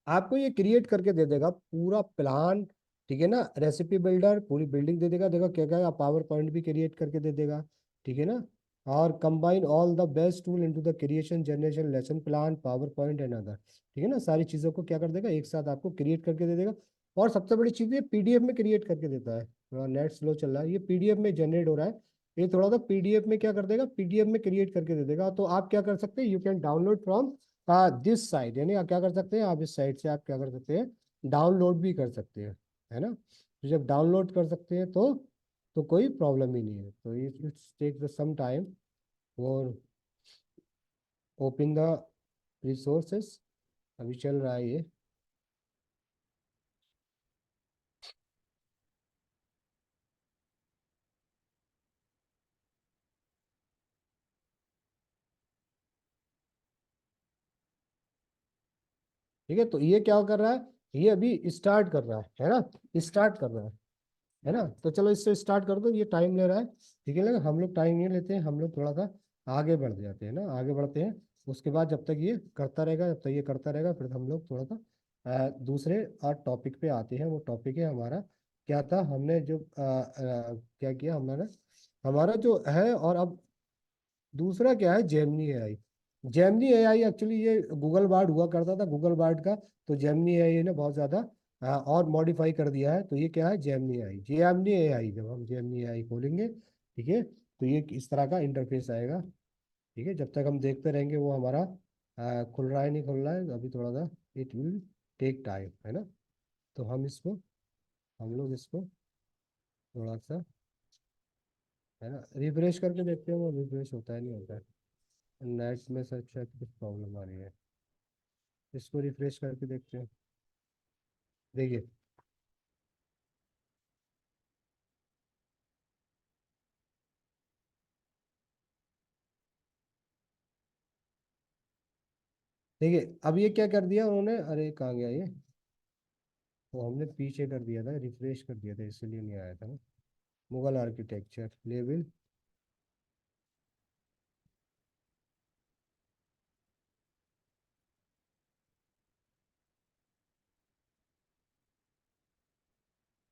आपको ये क्रिएट करके दे देगा पूरा प्लान। ठीक है ना, रेसिपी बिल्डर पूरी बिल्डिंग दे देगा, देखो क्या क्या, पावर पॉइंट भी क्रिएट करके दे देगा। ठीक है ना, और combine all the best tool into the creation generation lesson plan power point and other. ठीक है ना, सारी चीज़ों को क्या कर देगा, एक साथ आपको क्रिएट करके दे देगा। और सबसे बड़ी चीज़ ये पीडीएफ में क्रिएट करके देता है। थोड़ा नेट स्लो चल रहा है, ये पीडीएफ में जनरेट हो रहा है। ये थोड़ा सा पीडीएफ में क्या कर देगा, पीडीएफ में क्रिएट करके दे देगा। तो आप क्या कर सकते हैं, you can download from this site, यानी आप क्या कर सकते हैं, आप इस साइट से आप क्या कर सकते हैं, डाउनलोड भी कर सकते हैं, है ना। तो जब डाउनलोड कर सकते हैं तो कोई प्रॉब्लम ही नहीं है। तो इट्स टेक सम टाइम और ओपन द रिसोर्सेस, अभी चल रहा है ये। ठीक है, तो ये क्या कर रहा है, ये अभी स्टार्ट कर रहा है ना, स्टार्ट कर रहा है ना। तो चलो इससे स्टार्ट कर दो, ये टाइम ले रहा है। ठीक है ना, हम लोग टाइम नहीं लेते हैं, हम लोग थोड़ा सा आगे बढ़ जाते हैं ना, आगे बढ़ते हैं। उसके बाद जब तक ये करता रहेगा, जब तक ये करता रहेगा, फिर हम लोग थोड़ा सा दूसरे टॉपिक पे आते हैं। वो टॉपिक है हमारा, क्या था, हमने जो क्या किया हमारा, हमारा जो है, और अब दूसरा क्या है, Gemini AI. Gemini AI actually ये गूगल बार्ड हुआ करता था, गूगल बार्ड का। तो जेमिनी एआई ने बहुत ज्यादा और मॉडिफाई कर दिया है। तो ये क्या है, जेमिनी एआई। जेमिनी एआई, जब हम जेमिनी एआई खोलेंगे, ठीक है, तो ये इस तरह का इंटरफेस आएगा। ठीक है, जब तक हम देखते रहेंगे वो हमारा खुल रहा है नहीं खुल रहा है, अभी थोड़ा सा इट विल टेक टाइम, है ना। तो हम लोग इसको थोड़ा सा, है ना, रिफ्रेश करके देखते हैं, वो रिफ्रेश होता है नहीं होता है। नेट में शायद कुछ प्रॉब्लम आ रही है। इसको रिफ्रेश करके देखते हैं। देखिए, देखिए अब ये क्या कर दिया उन्होंने, अरे कहाँ गया ये, तो हमने पीछे कर दिया था, रिफ्रेश कर दिया था, इसलिए नहीं आया था ना। मुगल आर्किटेक्चर लेवल,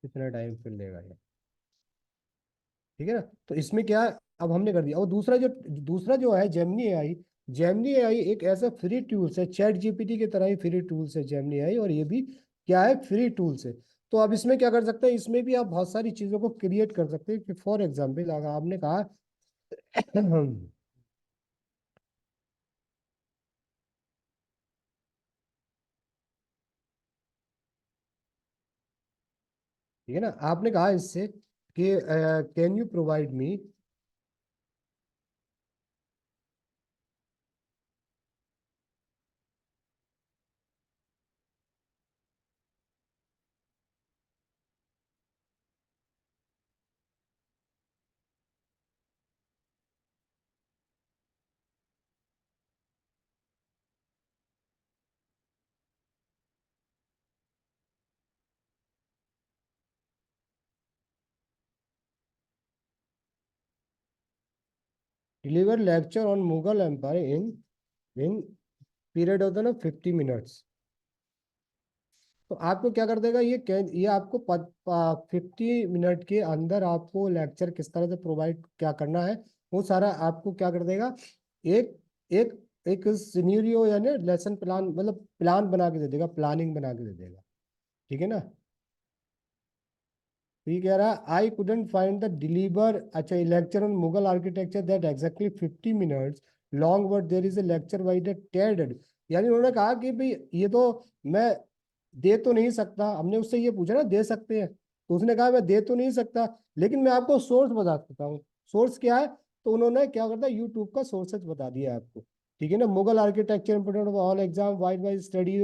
कितना टाइम फिर लेगा ये। ठीक है ना। तो इसमें क्या है, अब हमने कर दिया। और दूसरा जो है जेमिनी एआई। जेमिनी एआई एक ऐसा फ्री टूल्स है, चैट जीपीटी की तरह ही फ्री टूल्स है जेमिनी एआई, और ये भी क्या है, फ्री टूल्स है। तो अब इसमें क्या कर सकते हैं, इसमें भी आप बहुत सारी चीजों को क्रिएट कर सकते हैं। कि फॉर एग्जाम्पल अगर आपने कहा ठीक है ना, आपने कहा इससे कि can you provide me, deliver lecture on Mughal empire in period होता है ना 50 मिनट्स। तो आपको क्या कर देगा ये आपको 50 मिनट के अंदर आपको लेक्चर किस तरह से प्रोवाइड क्या करना है, वो सारा आपको क्या कर देगा, एक एक एक सिनेरियो यानी लेसन प्लान, मतलब प्लान बना के दे देगा, प्लानिंग बना के दे देगा। ठीक है ना। तो ये कह रहा है I couldn't find the deliver, अच्छा, lecture on Mughal architecture that exactly 50 minutes long, but there is a lecture by the TED. यानी उन्होंने कहा कि भाई ये तो मैं दे तो नहीं सकता, हमने उससे ये पूछा ना दे सकते हैं, तो उसने कहा मैं दे तो नहीं सकता, लेकिन मैं आपको सोर्स बता सकता हूँ। सोर्स क्या है, तो उन्होंने क्या करता है, यूट्यूब का सोर्सेज बता दिया आपको। ठीक है ना, Mughal architecture important all exam wide wide study.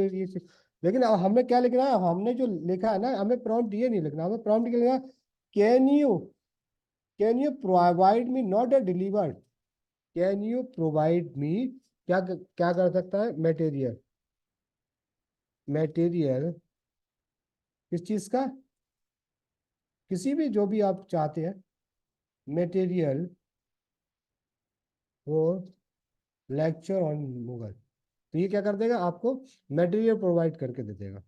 लेकिन अब हमें क्या लिखना है, हमने जो लिखा है ना, हमें प्रॉम्प्ट ये नहीं लिखना, हमें प्रॉम्प्ट क्या लिखना, can you can you provide me, not a delivered, can you provide मी, क्या क्या कर सकता है, मटेरियल, मटेरियल किस चीज का, किसी भी जो भी आप चाहते हैं, मटेरियल और लेक्चर ऑन मुगल। तो ये क्या कर देगा, आपको मटेरियल प्रोवाइड करके दे देगा।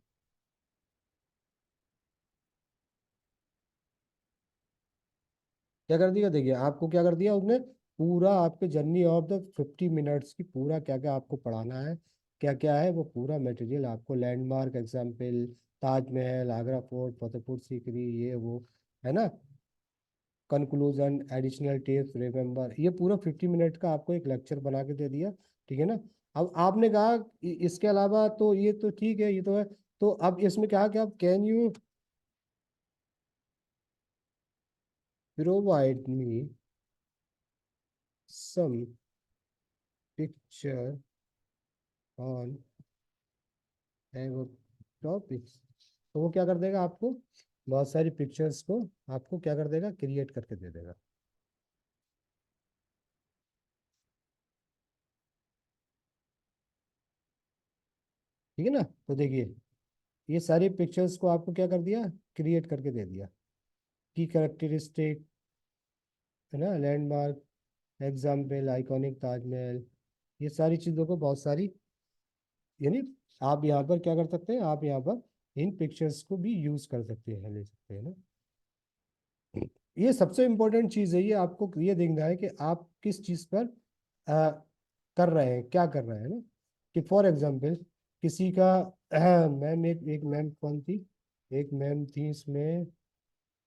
क्या कर दिया, देखिए आपको क्या कर दिया उसने, पूरा आपके जर्नी ऑफ द 50 मिनट्स की पूरा क्या क्या आपको पढ़ाना है, क्या क्या है, वो पूरा मटेरियल आपको, landmark example, Taj Mahal, Agra fort, Fatehpur Sikri, ये वो, है ना, कंक्लूजन, एडिशनल टिप्स, रिमेंबर, ये पूरा 50 मिनट का आपको एक लेक्चर बना के दे दिया। ठीक है ना। अब आपने कहा इसके अलावा तो ये तो ठीक है, ये तो है। तो अब इसमें क्या कि आप can you provide me some picture on topics. तो वो क्या कर देगा आपको, बहुत सारी पिक्चर्स को आपको क्या कर देगा, क्रिएट करके दे देगा। ठीक है ना। तो देखिए, ये सारी पिक्चर्स को आपको क्या कर दिया, क्रिएट करके दे दिया। की कैरेक्टरिस्टिक, है ना, लैंडमार्क एग्जाम्पल, आइकॉनिक ताजमहल, ये सारी चीज़ों को बहुत सारी, यानी आप यहाँ पर क्या कर सकते हैं, आप यहाँ पर इन पिक्चर्स को भी यूज कर सकते हैं, ले सकते हैं ना। ये सबसे इम्पोर्टेंट चीज़ है, ये आपको ये देखना है कि आप किस चीज़ पर कर रहे हैं, क्या कर रहे हैं ना, कि फॉर एग्जाम्पल किसी का मैम, एक मैम कौन थी, एक मैम थी इसमें,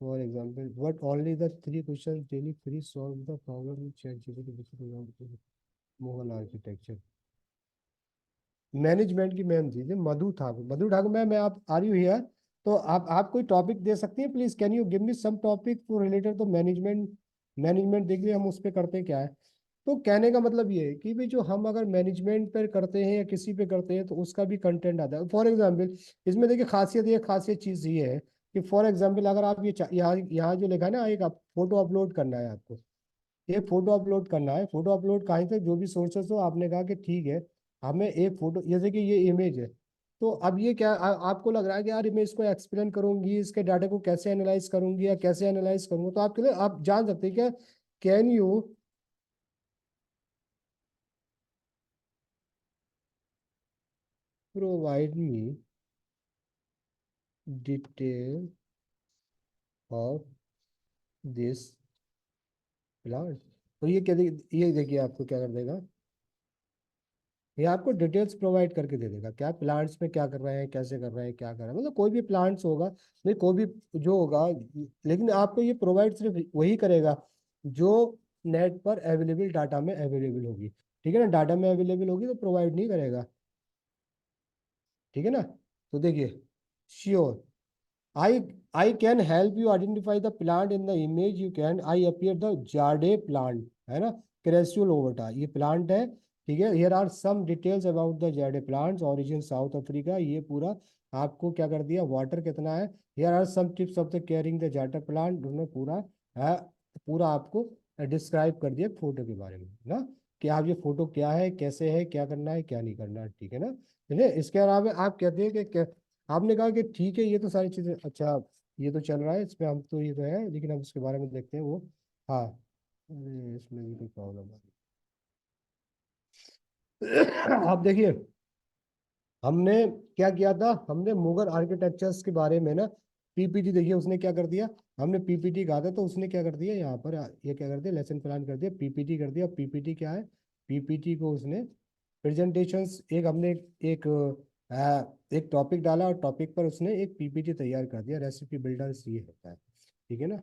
for example what only the 3 question daily free solve the problem chat GPT Mughal architecture. Management की मैम थी जो मधु ठाकुर मैम, मैं आप आ रही हुई है, तो आप कोई टॉपिक दे सकती हैं please, can you give me some topic for related to management. Management देख लिया हम उस पर करते क्या है। तो कहने का मतलब ये है कि भाई जो हम अगर मैनेजमेंट पर करते हैं या किसी पे करते हैं तो उसका भी कंटेंट आता है। फॉर एग्जाम्पल इसमें देखिए खासियत चीज़ ये है कि फॉर एग्जाम्पल अगर आप यहाँ यहाँ जो लिखा है ना, एक फोटो अपलोड करना है आपको, ये फोटो अपलोड करना है। फोटो अपलोड कहीं से जो भी सोर्सेस हो, आपने कहा कि ठीक है हमें एक फोटो, जैसे कि ये इमेज है, तो अब ये क्या आपको लग रहा है कि यार मैं इसको एक्सप्लेन करूंगी, इसके डाटा को कैसे एनालाइज करूंगी या कैसे एनालाइज करूंगा, तो आपके लिए आप जान सकते हैं क्या, can you provide me detail of this plant. तो ये क्या ये देखिए आपको क्या कर देगा, ये आपको डिटेल्स प्रोवाइड करके दे देगा, क्या प्लांट्स में क्या कर रहे हैं, कैसे कर रहे हैं, क्या कर रहे हैं, मतलब कोई भी प्लांट्स होगा, नहीं कोई भी जो होगा, लेकिन आपको ये प्रोवाइड सिर्फ वही करेगा जो नेट पर अवेलेबल डाटा में अवेलेबल होगी। ठीक है ना, डाटा में अवेलेबल होगी तो प्रोवाइड नहीं करेगा। ठीक है ना, तो देखिए, sure, I I can help you identify the plant in the image you can I appear the Jade plant, है ना, क्रेस्यूल ओवटा ये प्लांट है। ठीक है, here are some details about the Jade plants, origin south Africa, ये पूरा आपको क्या कर दिया, वाटर कितना है, here are some tips of the caring the Jade plant, उन्होंने पूरा है, पूरा आपको डिस्क्राइब कर दिया फोटो के बारे में ना, कि आप ये फोटो क्या है, कैसे है, क्या करना है, क्या नहीं करना है। ठीक है ना, ठीक है, इसके अलावा आप कहते हैं कि आपने कहा कि ठीक है ये तो सारी चीजें अच्छा, ये तो चल रहा है इसमें, हम तो ये तो है, लेकिन हम इसके बारे में देखते हैं वो। हाँ, अरे इसमें भी कोई प्रॉब्लम है। आप देखिए, हमने क्या किया था, हमने मुगल आर्किटेक्चर्स के बारे में ना पीपीटी, देखिए उसने क्या कर दिया, हमने पीपीटी कहा था तो उसने क्या कर दिया यहाँ पर, ये क्या कर दिया, लेसन प्लान कर दिया, पीपीटी कर दिया। पीपीटी क्या है, पीपीटी को उसने प्रेजेंटेशंस, एक हमने एक एक टॉपिक डाला और टॉपिक पर उसने एक पीपीटी तैयार कर दिया, रेसिपी बिल्डर्स ये होता है। ठीक है ना,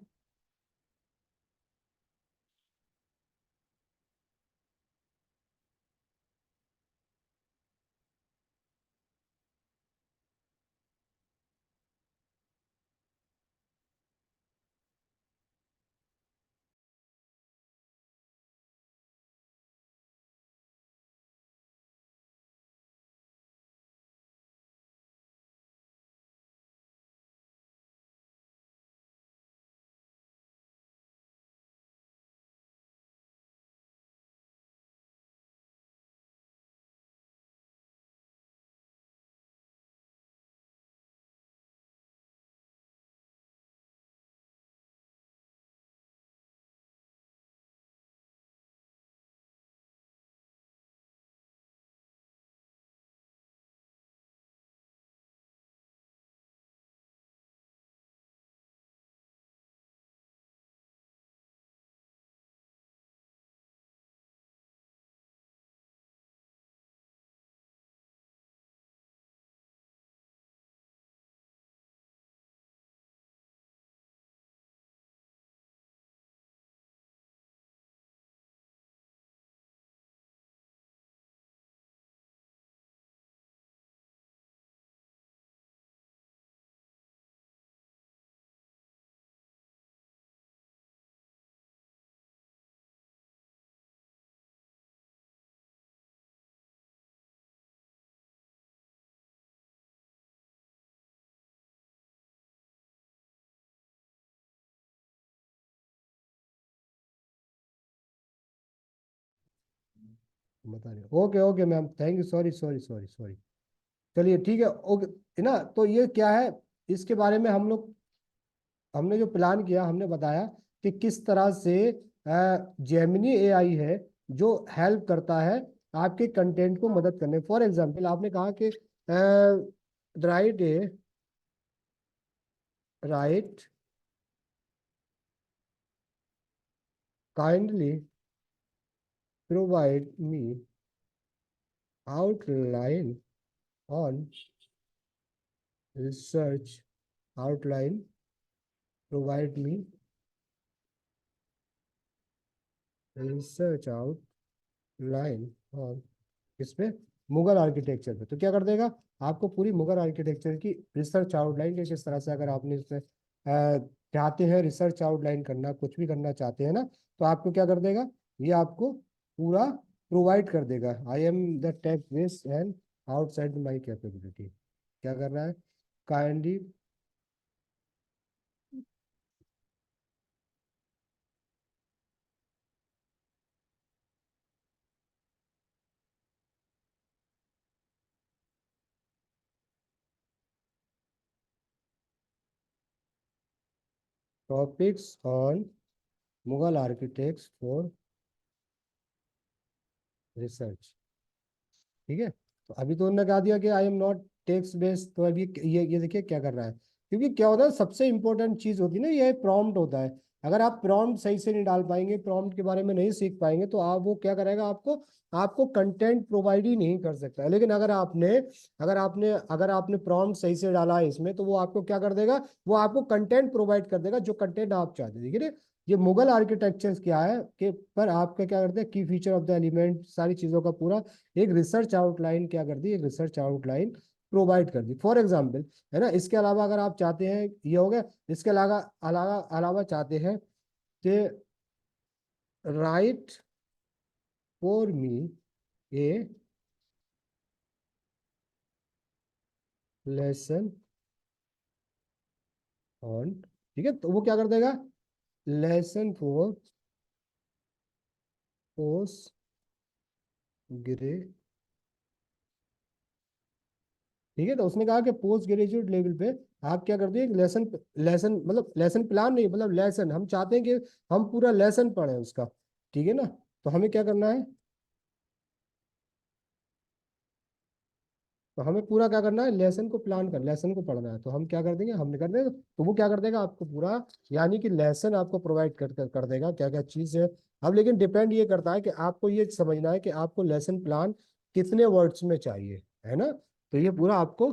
बता रहे, okay okay ma'am, thank you, sorry sorry sorry sorry, चलिए ठीक है, ओके, है ना, तो ये क्या है, इसके बारे में हम लोग, हमने जो प्लान किया, हमने बताया कि किस तरह से जेमिनी एआई है जो हेल्प करता है आपके कंटेंट को मदद करने। फॉर एग्जांपल आपने कहा कि right A right kindly provide me outline on research outline provide me research outline on किस पे, मुगल आर्किटेक्चर पे। तो क्या कर देगा, आपको पूरी मुगल आर्किटेक्चर की रिसर्च आउटलाइन के किस तरह से, अगर आपने इसमें चाहते हैं रिसर्च आउटलाइन करना, कुछ भी करना चाहते हैं ना, तो आपको क्या कर देगा, ये आपको पूरा प्रोवाइड कर देगा। I am the tech base and outside my capability. क्या कर रहा है, kindly topics on Mughal architects for research. ठीक है, तो अभी तो उन्होंने कहा दिया कि I am not text based, तो अभी ये देखिए क्या कर रहा है, क्योंकि क्या होता है, सबसे इंपॉर्टेंट चीज होती है ना, ये प्रॉम्प्ट होता है। अगर आप प्रॉम्प्ट सही से नहीं डाल पाएंगे, प्रॉम्प्ट के बारे में नहीं सीख पाएंगे, तो आप वो क्या करेगा, आपको आपको कंटेंट प्रोवाइड ही नहीं कर सकता है। लेकिन अगर आपने प्रॉम्प्ट सही से डाला है इसमें, तो वो आपको क्या कर देगा, वो आपको कंटेंट प्रोवाइड कर देगा, जो कंटेंट आप चाहते हैं। देखिए ये मुगल आर्किटेक्चर क्या है कि पर आपका क्या करते हैं, की फीचर ऑफ द एलिमेंट, सारी चीजों का पूरा एक रिसर्च आउटलाइन क्या कर दी, एक रिसर्च आउटलाइन प्रोवाइड कर दी। फॉर एग्जाम्पल, है ना, इसके अलावा अगर आप चाहते हैं, ये हो गया, इसके अलावा अलावा अलावा चाहते हैं कि right for me A lesson on, ठीक है, तो वो क्या कर देगा, लेसन फॉर पोस्ट ग्रे, ठीक है, तो उसने कहा कि पोस्ट ग्रेजुएट लेवल पे आप क्या कर दिए, लेसन, लेसन मतलब लेसन प्लान नहीं, मतलब लेसन, हम चाहते हैं कि हम पूरा लेसन पढ़ें उसका। ठीक है ना, तो हमें क्या करना है, तो हमें पूरा क्या करना है, लेसन को प्लान कर, लेसन को पढ़ना है, तो हम क्या कर देंगे, हमने कर देंगे, तो वो क्या कर देगा आपको पूरा, यानी कि लेसन आपको प्रोवाइड कर देगा क्या क्या चीज़ है। अब लेकिन डिपेंड ये करता है कि आपको ये समझना है कि आपको लेसन प्लान कितने वर्ड्स में चाहिए, है ना, तो ये पूरा आपको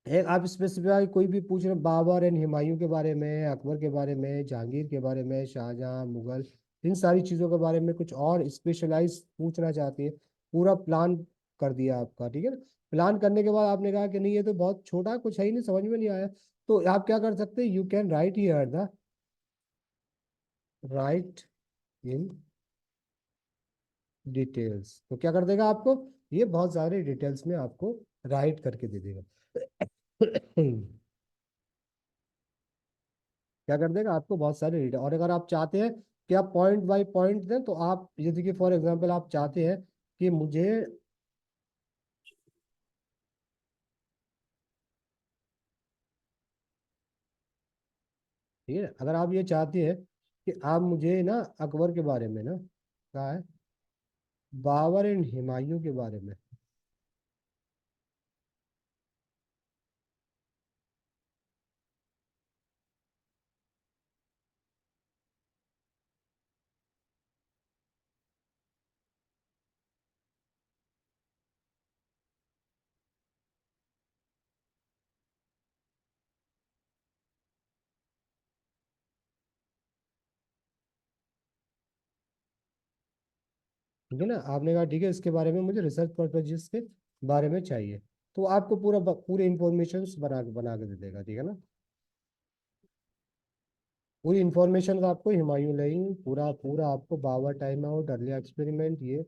एक, आप स्पेसिफाई कोई भी पूछ रहे, बाबर एंड हुमायूं के बारे में, अकबर के बारे में, जहांगीर के बारे में, शाहजहां, मुगल, इन सारी चीज़ों के बारे में कुछ और स्पेशलाइज पूछना चाहती है, पूरा प्लान कर दिया आपका। ठीक है ना, प्लान करने के बाद आपने कहा कि नहीं ये तो बहुत छोटा है, कुछ है ही नहीं, समझ में नहीं आया, तो आप क्या कर सकते हैं, you can write here the, right in details. तो क्या कर देगा आपको, ये बहुत सारे डिटेल्स में आपको राइट करके दे देगा। क्या कर देगा आपको बहुत सारे रीडर, और अगर आप चाहते हैं कि आप पॉइंट बाय पॉइंट दें, तो आप जैसे कि फॉर एग्जांपल आप चाहते हैं कि मुझे, ठीक है, अगर आप ये चाहते हैं कि आप मुझे ना अकबर के बारे में ना, कहा है, बाबर एंड हुमायूं के बारे में, ठीक है ना, आपने कहा ठीक है, इसके बारे में मुझे रिसर्च पर्पजेस के बारे में चाहिए, तो आपको पूरे इंफॉर्मेशन बना के दे देगा। ठीक है ना, पूरी इंफॉर्मेशन आपको हुमायूं लें, पूरा पूरा आपको Babur time out, early experiment, ये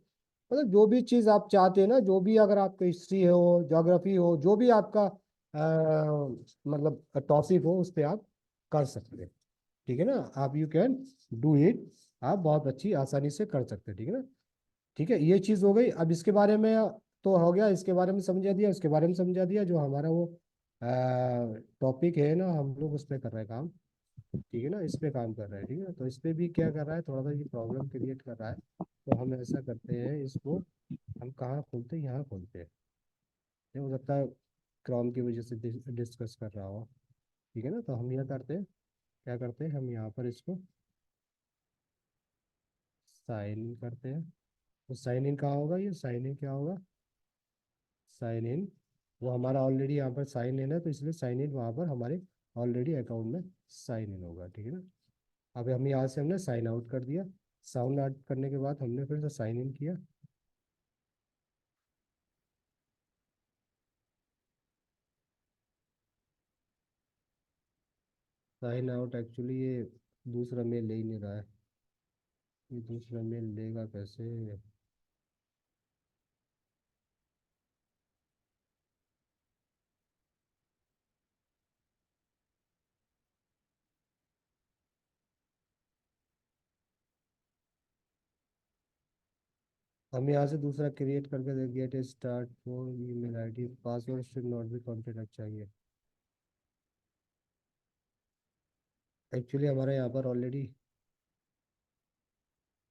मतलब जो भी चीज़ आप चाहते हैं ना, जो भी अगर आपका हिस्ट्री हो, ज्योग्राफी हो, जो भी आपका मतलब टॉपिक हो, उस पर आप कर सकते हैं। ठीक है ना, आप यू कैन डू इट, आप बहुत अच्छी आसानी से कर सकते हैं। ठीक है ना, ठीक है, ये चीज़ हो गई। अब इसके बारे में तो हो गया, इसके बारे में समझा दिया, इसके बारे में समझा दिया, जो हमारा वो टॉपिक है ना, हम लोग उस पर कर रहे हैं काम। ठीक है ना, इस पे काम कर रहा है। ठीक है ना, तो इस पे भी क्या कर रहा है, थोड़ा सा ये प्रॉब्लम क्रिएट कर रहा है, तो हम ऐसा करते हैं इसको, हम कहाँ खोलते हैं, यहाँ खोलते हैं, ये हो सकता है क्रोम की वजह से डिस्कस कर रहा हो। ठीक है ना, तो हम यह करते हैं, क्या करते हैं, हम यहाँ पर इसको साइन करते हैं, तो साइन इन कहाँ होगा, ये साइन इन क्या होगा, साइन इन, वो हमारा ऑलरेडी यहाँ पर साइन इन है, तो इसलिए साइन इन वहाँ पर हमारे ऑलरेडी अकाउंट में साइन इन होगा, ठीक है ना। अब हम यहाँ से हमने साइन आउट कर दिया, साउंड आउट करने के बाद हमने फिर से साइन इन किया। साइन आउट एक्चुअली ये दूसरा मेल ले ही नहीं रहा है, ये दूसरा मेल लेगा कैसे। हम यहाँ से दूसरा क्रिएट करके दे, get start for email ID password should not be configure चाहिए। एक्चुअली हमारा यहाँ पर ऑलरेडी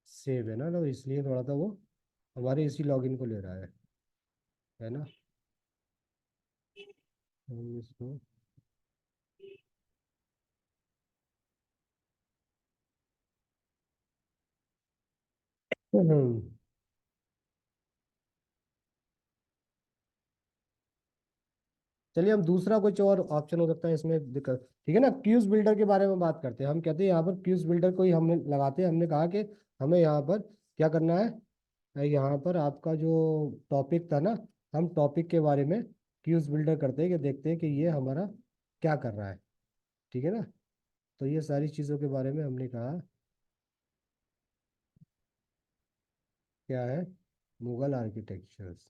सेव है ना, तो इसलिए थोड़ा सा वो हमारे इसी लॉगिन को ले रहा है ना। हम इसको चलिए हम दूसरा कुछ और ऑप्शन हो सकता है इसमें दिक्कत, ठीक है ना। क्यूज बिल्डर के बारे में बात करते हैं, हम कहते हैं यहाँ पर क्यूज बिल्डर को ही हमने लगाते हैं, हमने कहा कि हमें यहाँ पर क्या करना है, यहाँ पर आपका जो टॉपिक था ना, हम टॉपिक के बारे में क्यूज बिल्डर करते हैं कि देखते हैं कि ये हमारा क्या कर रहा है, ठीक है ना। तो ये सारी चीज़ों के बारे में हमने कहा क्या है, मुगल आर्किटेक्चर्स,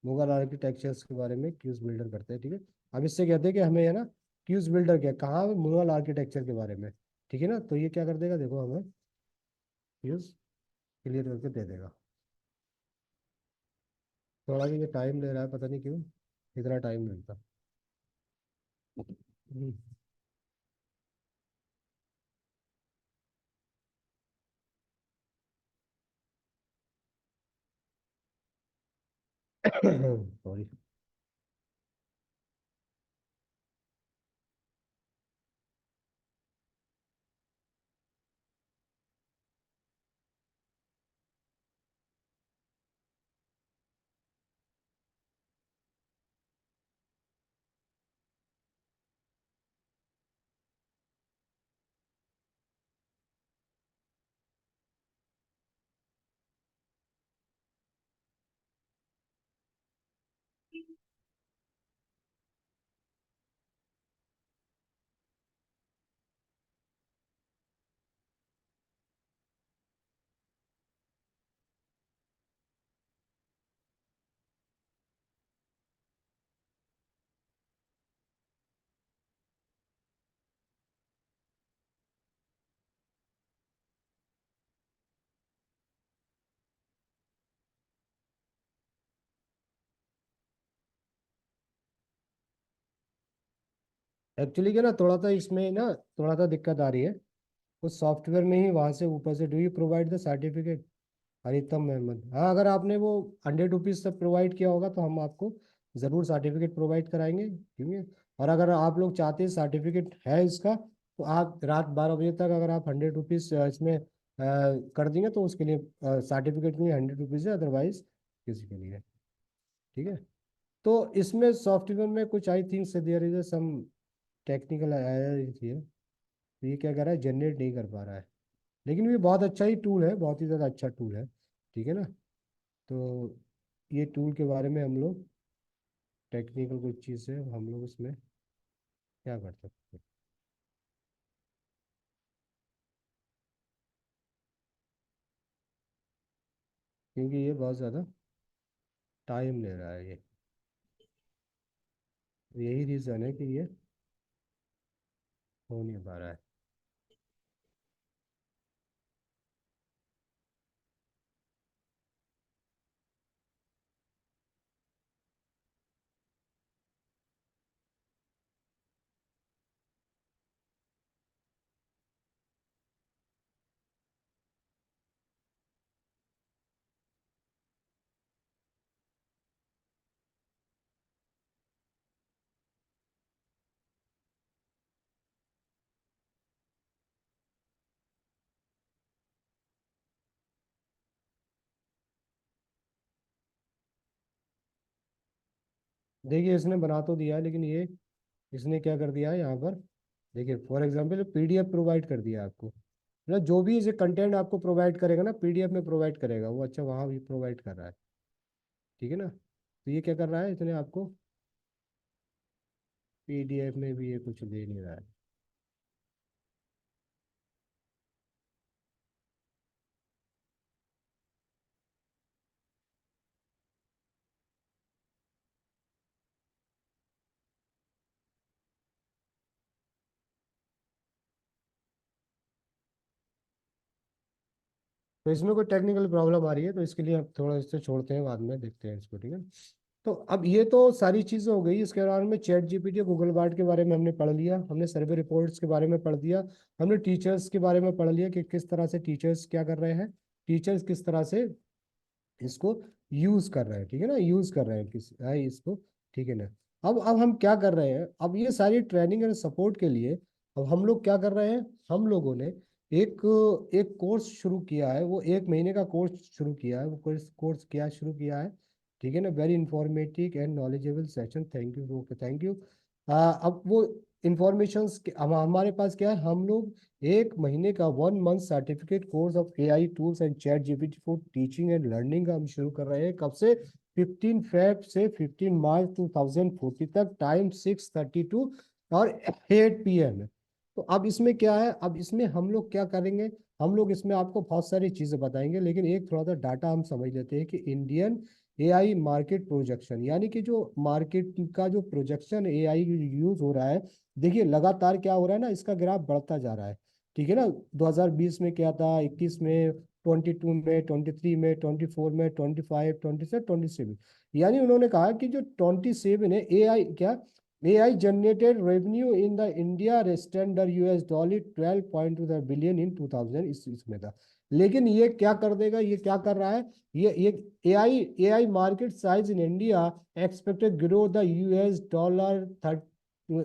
मुगल आर्किटेक्चर्स के बारे में क्यूज बिल्डर करते हैं, ठीक है। अब इससे कहते हैं कि हमें है ना क्यूज बिल्डर क्या कहाँ, मुगल आर्किटेक्चर के बारे में, ठीक है ना। तो ये क्या कर देगा, देखो हमें क्यूज क्लियर करके दे देगा। थोड़ा भी ये टाइम ले रहा है, पता नहीं क्यों इतना टाइम मिलता। हम्म। सॉरी। एक्चुअली क्या ना, थोड़ा सा इसमें ना थोड़ा सा दिक्कत आ रही है उस सॉफ्टवेयर में ही, वहां से ऊपर से do you provide the certificate Haritam Ahmed, हाँ अगर आपने वो 100 रुपीज़ से प्रोवाइड किया होगा तो हम आपको ज़रूर सर्टिफिकेट प्रोवाइड कराएंगे, ठीक है। और अगर आप लोग चाहते हैं सर्टिफिकेट है इसका, तो आप रात 12 बजे तक अगर आप 100 रुपीज़ इसमें कर देंगे तो उसके लिए सर्टिफिकेट के लिए 100 रुपीज़ है, अदरवाइज किसी के लिए, ठीक है। तो इसमें सॉफ्टवेयर में कुछ I think so there is some technical error थी, तो ये क्या कर रहा है, जनरेट नहीं कर पा रहा है। लेकिन ये बहुत अच्छा ही टूल है, बहुत ही ज़्यादा अच्छा टूल है, ठीक है ना। तो ये टूल के बारे में हम लोग टेक्निकल कुछ चीज़ है, हम लोग इसमें क्या कर सकते हैं, क्योंकि ये बहुत ज़्यादा टाइम ले रहा है ये, यही रीज़न है कि ये हो नहीं पा रहा है। देखिए इसने बना तो दिया है, लेकिन ये इसने क्या कर दिया है यहाँ पर, देखिए फॉर एग्जाम्पल पीडीएफ प्रोवाइड कर दिया आपको, मतलब जो भी इसे कंटेंट आपको प्रोवाइड करेगा ना, पीडीएफ में प्रोवाइड करेगा वो, अच्छा वहाँ भी प्रोवाइड कर रहा है, ठीक है ना। तो ये क्या कर रहा है, इसने आपको पीडीएफ में भी ये कुछ दे नहीं रहा है। तो इसमें कोई टेक्निकल प्रॉब्लम आ रही है, तो इसके लिए हम थोड़ा इससे छोड़ते हैं, बाद में देखते हैं इसको, ठीक है। तो अब ये तो सारी चीज़ें हो गई, इसके बारे में चैट जीपीटी, गूगल बार्ड के बारे में हमने पढ़ लिया, हमने सर्वे रिपोर्ट्स के बारे में पढ़ दिया, हमने टीचर्स के बारे में पढ़ लिया कि किस तरह से टीचर्स क्या कर रहे हैं, टीचर्स किस तरह से इसको यूज कर रहे हैं, ठीक है ना, यूज कर रहे हैं इसको, ठीक है ना। अब हम क्या कर रहे हैं, अब ये सारी ट्रेनिंग एंड सपोर्ट के लिए अब हम लोग क्या कर रहे हैं, हम लोगों ने एक एक कोर्स शुरू किया है, वो 1 महीने का कोर्स शुरू किया है, वो कोर्स क्या शुरू किया है, ठीक है ना। Very informative and knowledgeable session, thank you, okay thank you. अब वो इंफॉर्मेशन हमारे पास क्या है, हम लोग 1 महीने का 1 month certificate course of AI tools and chat GPT for teaching and learning का हम शुरू कर रहे हैं, कब से, 15 फेब से 15 मार्च 2040 तक, टाइम 6:32 और 8 PM है। तो अब इसमें क्या है, अब इसमें हम लोग क्या करेंगे, हम लोग इसमें आपको बहुत सारी चीजें बताएंगे, लेकिन एक थोड़ा सा डाटा हम समझ लेते हैं कि इंडियन एआई मार्केट प्रोजेक्शन, यानी कि जो मार्केट का जो प्रोजेक्शन एआई यूज हो रहा है, देखिए लगातार क्या हो रहा है ना, इसका ग्राफ बढ़ता जा रहा है, ठीक है ना। 2020 में क्या था, 21 में, 22 में, 23 में, 24 में, 25, 26, 27, यानी उन्होंने कहा कि जो 27 है, एआई क्या, AI generated revenue in the India standard $12 12.2 billion in 2000, इसमें था। लेकिन ये क्या कर देगा, ये क्या कर रहा है, ये AI market size in India expected grow the $30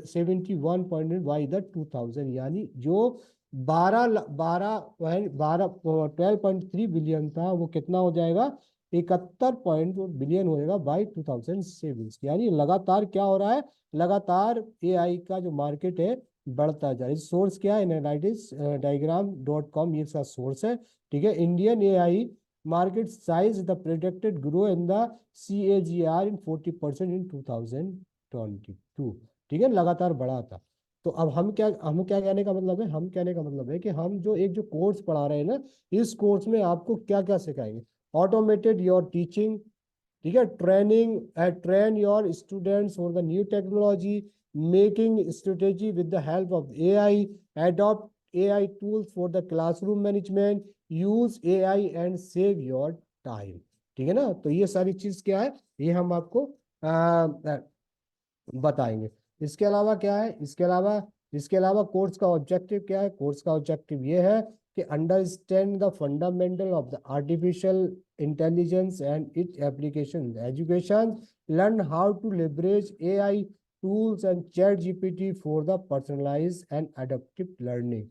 71 by the 2000, यानी जो 12.3 बिलियन था, वो कितना हो जाएगा, 71 बिलियन होएगा बाई 2007, यानी लगातार क्या हो रहा है, लगातार एआई का जो मार्केट है बढ़ता जा रहा है। सोर्स क्या है, एनालिटिक्स डायग्राम डॉट कॉम, ये इसका सोर्स है, ठीक है। Indian AI market size the projected grow in the CAGR इन 40% इन 2022, ठीक है, लगातार बढ़ा था। तो अब हम क्या कहने का मतलब है, हम कहने का मतलब है कि हम जो कोर्स पढ़ा रहे हैं ना, इस कोर्स में आपको क्या क्या सिखाएंगे, ऑटोमेटेड योर टीचिंग, ठीक है, train your students for the new technology, making strategy with the help of AI, adopt AI tools for the classroom management, use AI and save your time, ठीक है ना। तो ये सारी चीज क्या है, ये हम आपको बताएंगे। इसके अलावा क्या है, इसके अलावा कोर्स का ऑब्जेक्टिव क्या है, कोर्स का ऑब्जेक्टिव ये है कि understand the fundamental of the artificial intelligence and its application education, learn how to leverage AI tools and chat GPT for the personalised and adaptive learning,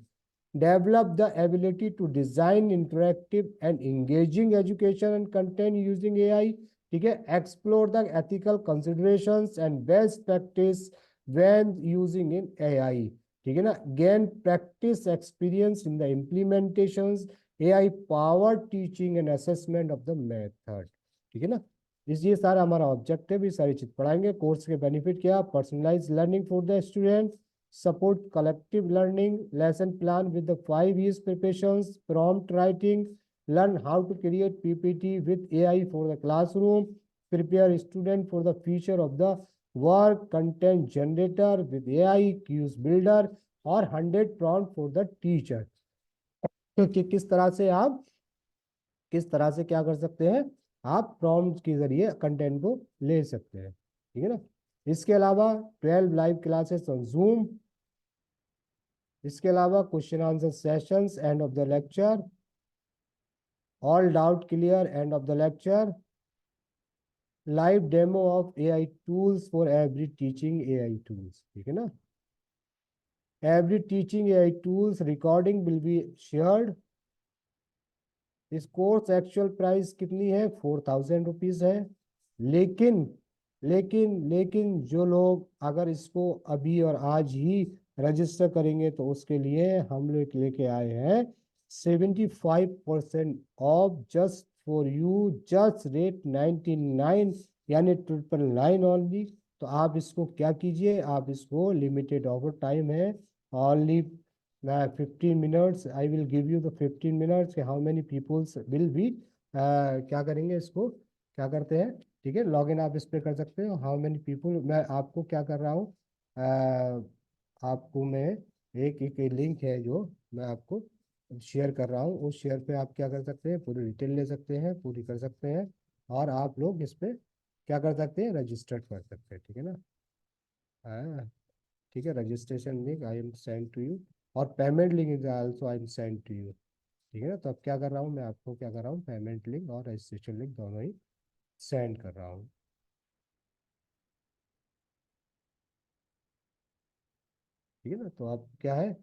develop the ability to design interactive and engaging education and content using AI, ठीक है, explore the ethical considerations and best practice when using in AI, ठीक है ना, gain practice experience in the implementations AI powered teaching and assessment of the method, ठीक है ना। ये सारा हमारा ऑब्जेक्टिव, ये सारी चीज पढ़ाएंगे। कोर्स के बेनिफिट क्या, personalise learning for the student, support collective learning, lesson plan with the 5 years preparations, prompt writing, learn how to create PPT with AI for the classroom, prepare student for the future of the work, content generator with AI, quiz builder, और 100 prompt for the teacher, तो कि किस तरह से क्या कर सकते हैं, आप प्रॉम्प्ट के जरिए कंटेंट को ले सकते हैं, ठीक है ना। इसके अलावा 12 लाइव क्लासेस ऑन जूम, इसके अलावा question answer sessions end of the lecture, all doubt clear end of the lecture, live demo of AI tools for every teaching AI tools, ठीक है ना, every teaching AI tools recording will be shared. इस course actual price कितनी है, 4000 rupees है, लेकिन लेकिन लेकिन जो लोग अगर इसको अभी और आज ही रजिस्टर करेंगे तो उसके लिए हम लोग लेके आए हैं 75% of just for you, just rate 99, यानी 999 ओनली। तो आप इसको क्या कीजिए, आप इसको लिमिटेड ऑफर टाइम है, only 15 minutes, I will give you the 15 minutes. How many peoples will be क्या करेंगे इसको, क्या करते हैं, ठीक है, लॉग इन आप इस पर कर सकते हो। हाउ मेनी पीपल, मैं आपको क्या कर रहा हूँ, आपको मैं एक लिंक है जो मैं आपको शेयर कर रहा हूँ, उस शेयर पे आप क्या कर सकते हैं, पूरी डिटेल ले सकते हैं, पूरी कर सकते हैं, और आप लोग इस पे क्या कर सकते हैं, रजिस्टर्ड कर सकते हैं, ठीक है ना। हाँ, ठीक है, registration link I am send to you, और payment link is also I am send to you, ठीक है ना। तो अब क्या कर रहा हूँ मैं, आपको क्या कर रहा हूँ, पेमेंट लिंक और रजिस्ट्रेशन लिंक दोनों ही सेंड कर रहा हूँ, ठीक है ना। तो अब क्या है,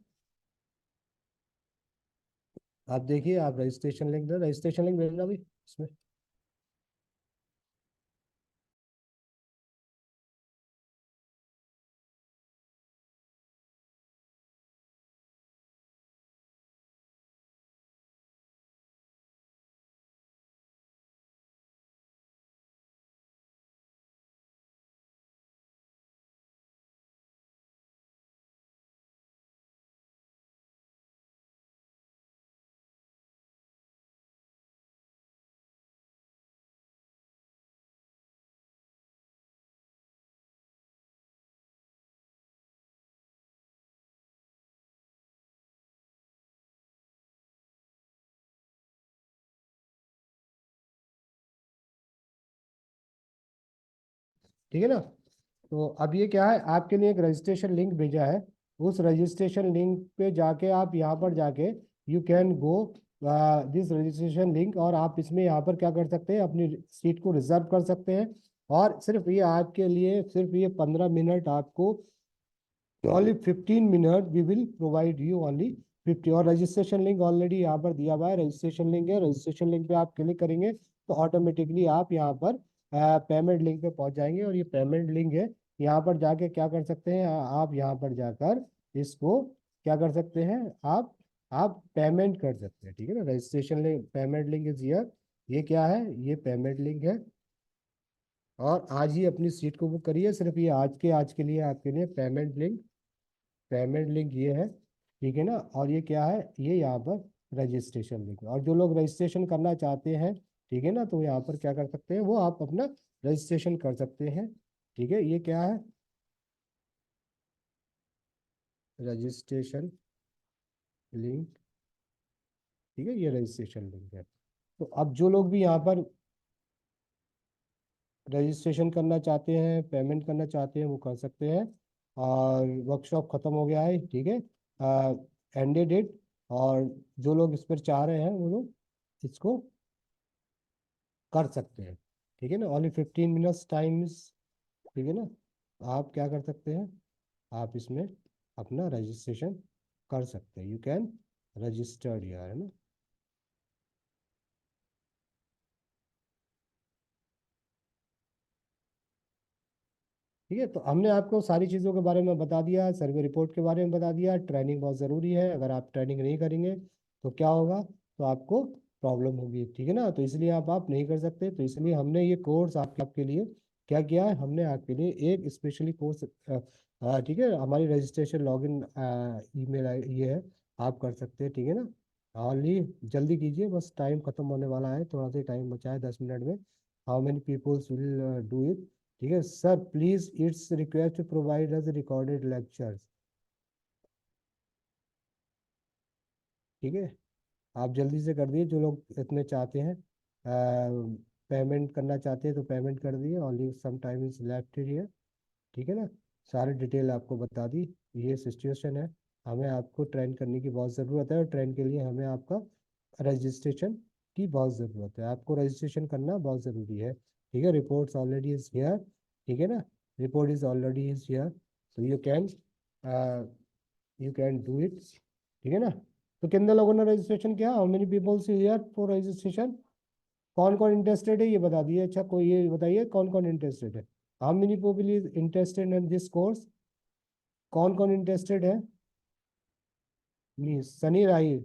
आप देखिए, आप रजिस्ट्रेशन लिंक दो, रजिस्ट्रेशन लिंक भेजना भी इसमें। ठीक है ना। तो अब ये क्या है, आपके लिए एक रजिस्ट्रेशन लिंक भेजा है, उस रजिस्ट्रेशन लिंक पे जाके आप यहाँ पर जाके you can go this registration link, और आप इसमें यहाँ पर क्या कर सकते हैं, अपनी सीट को रिजर्व कर सकते हैं। और सिर्फ ये आपके लिए सिर्फ ये 15 मिनट आपको, only 15 minute we will provide you, only 50। और रजिस्ट्रेशन लिंक ऑलरेडी यहाँ पर दिया हुआ है, रजिस्ट्रेशन लिंक है, रजिस्ट्रेशन लिंक पे आप क्लिक करेंगे तो ऑटोमेटिकली आप यहाँ पर पेमेंट लिंक पे पहुंच जाएंगे, और ये पेमेंट लिंक है, यहाँ पर जाके क्या कर सकते हैं, आप यहाँ पर जाकर इसको क्या कर सकते हैं, आप पेमेंट कर सकते हैं, ठीक है ना। Registration link, payment link is here, ये क्या है, ये पेमेंट लिंक है, और आज ही अपनी सीट को बुक करिए, सिर्फ ये आज के लिए आपके लिए पेमेंट लिंक ये है, ठीक है ना। और ये क्या है, ये यहाँ पर रजिस्ट्रेशन लिंक है, और जो लोग रजिस्ट्रेशन करना चाहते हैं, ठीक है ना, तो यहाँ पर क्या कर सकते हैं, वो आप अपना रजिस्ट्रेशन कर सकते हैं, ठीक है। ये क्या है, रजिस्ट्रेशन लिंक, ठीक है, ये रजिस्ट्रेशन लिंक है। तो अब जो लोग भी यहाँ पर रजिस्ट्रेशन करना चाहते हैं, पेमेंट करना चाहते हैं, वो कर सकते हैं। और वर्कशॉप ख़त्म हो गया है, ठीक है, एंडेड डेट। और जो लोग इस पर चाह रहे हैं वो लोग इसको कर सकते हैं, ठीक है ना। ओनली 15 मिनट्स टाइम्स, ठीक है ना। आप क्या कर सकते हैं, आप इसमें अपना रजिस्ट्रेशन कर सकते हैं, यू कैन रजिस्टर्ड यार, है ना। ठीक है, तो हमने आपको सारी चीज़ों के बारे में बता दिया, सर्वे रिपोर्ट के बारे में बता दिया, ट्रेनिंग बहुत ज़रूरी है, अगर आप ट्रेनिंग नहीं करेंगे तो क्या होगा, तो आपको प्रॉब्लम होगी, ठीक है ना। तो इसलिए आप नहीं कर सकते, तो इसलिए हमने ये कोर्स आपके लिए क्या किया है, हमने आपके लिए एक स्पेशली कोर्स, ठीक है, हमारी रजिस्ट्रेशन लॉगिन ईमेल ये है, आप कर सकते हैं, ठीक है ना। ऑनली जल्दी कीजिए, बस टाइम खत्म होने वाला है, थोड़ा सा टाइम बचा है 10 मिनट में। How many peoples will do it, ठीक है sir, please it's request to provide us recorded lectures, ठीक है। आप जल्दी से कर दिए, जो लोग इतने चाहते हैं, पेमेंट करना चाहते हैं तो पेमेंट कर दिए, only some time is left here, ठीक है ना। सारी डिटेल आपको बता दी, ये सिचुएशन है, हमें आपको ट्रेन करने की बहुत ज़रूरत है, और ट्रेन के लिए हमें आपका रजिस्ट्रेशन की बहुत ज़रूरत है, आपको रजिस्ट्रेशन करना बहुत ज़रूरी है, ठीक है। रिपोर्ट्स ऑलरेडी इज़ हियर, ठीक है ना, report is already is here, so you can do it, ठीक है ना। तो कितने लोगों ने रजिस्ट्रेशन किया, how many peoples here for registration, कौन कौन इंटरेस्टेड है ये बता दिए, अच्छा कोई ये बताइए कौन कौन इंटरेस्टेड है, how many people is interested in this course? कौन कौन इंटरेस्टेड है? मीन्स सनी राही।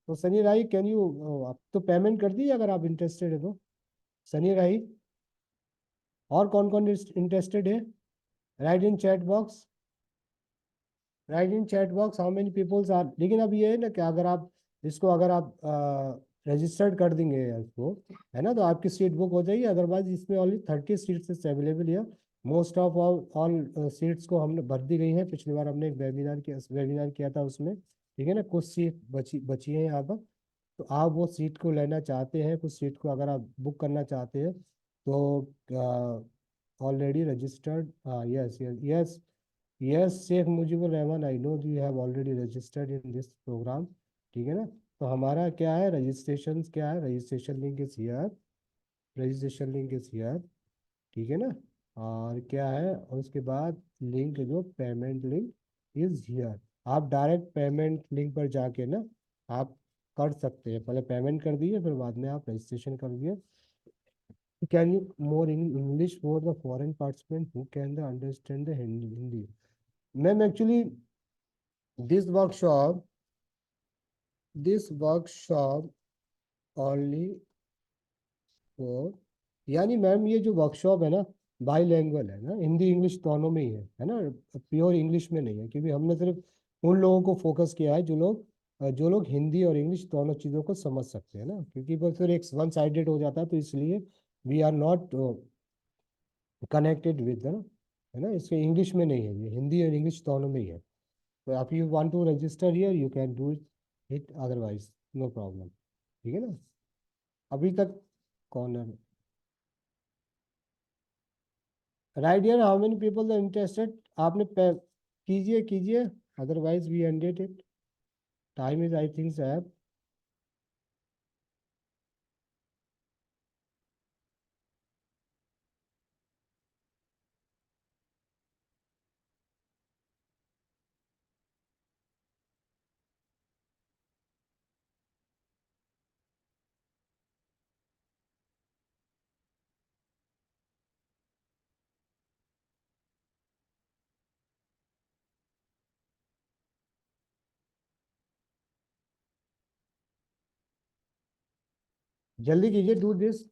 तो सनी राही कैन यू, आप तो पेमेंट कर दी अगर आप इंटरेस्टेड है तो। सनी राही, और कौन कौन इंटरेस्टेड है? Write in chat box, write in chat box how many peoples are. लेकिन अब ये है ना कि अगर आप इसको, अगर आप रजिस्टर्ड कर देंगे इसको, है ना, तो आपकी सीट बुक हो जाएगी। अदरवाइज इसमें ओनली 30 सीट्स अवेलेबल है। मोस्ट ऑफ ऑल सीट्स को हमने भर दी गई हैं। पिछली बार हमने एक वेबिनार किया था उसमें, ठीक है ना। कुछ सीट बची बची हैं यहाँ पर। तो आप वो सीट को लेना चाहते हैं, कुछ सीट को अगर आप बुक करना चाहते हैं तो already registered, yes yes yes yes Sheikh Mujibur Rahman, I know you have already registered in this programme, ठीक है ना। तो हमारा क्या है, रजिस्ट्रेशन क्या है, registration link is here, registration link is here, ठीक है ना। और क्या है, और उसके बाद लिंक जो पेमेंट लिंक इज हियर। आप डायरेक्ट पेमेंट लिंक पर जाके ना आप कर सकते हैं। पहले पेमेंट कर दिए, फिर बाद में आप रजिस्ट्रेशन कर दिए। Can you more in English for the foreign participant who can the understand the Hindi? Ma'am actually this workshop this workshop only for, यानी मैम ये जो वर्कशॉप है ना बाईलैंग्वेज है ना, हिंदी इंग्लिश दोनों में ही है ना, प्योर इंग्लिश में नहीं है। क्योंकि हमने सिर्फ उन लोगों को फोकस किया है जो लोग हिंदी और इंग्लिश दोनों चीज़ों को समझ सकते हैं ना। क्योंकि वो फिर एक वन साइडेड हो जाता है, तो इसलिए we are not connected with, है ना। इसके इंग्लिश में नहीं है, ये हिंदी और इंग्लिश दोनों में ही है। तो if you want to register here you can do it, otherwise no problem, ठीक है ना। अभी तक कौन है? Write here how many people are interested? आपने कीजिए कीजिए, otherwise we ended it. Time is I think सैप। जल्दी कीजिए, do this,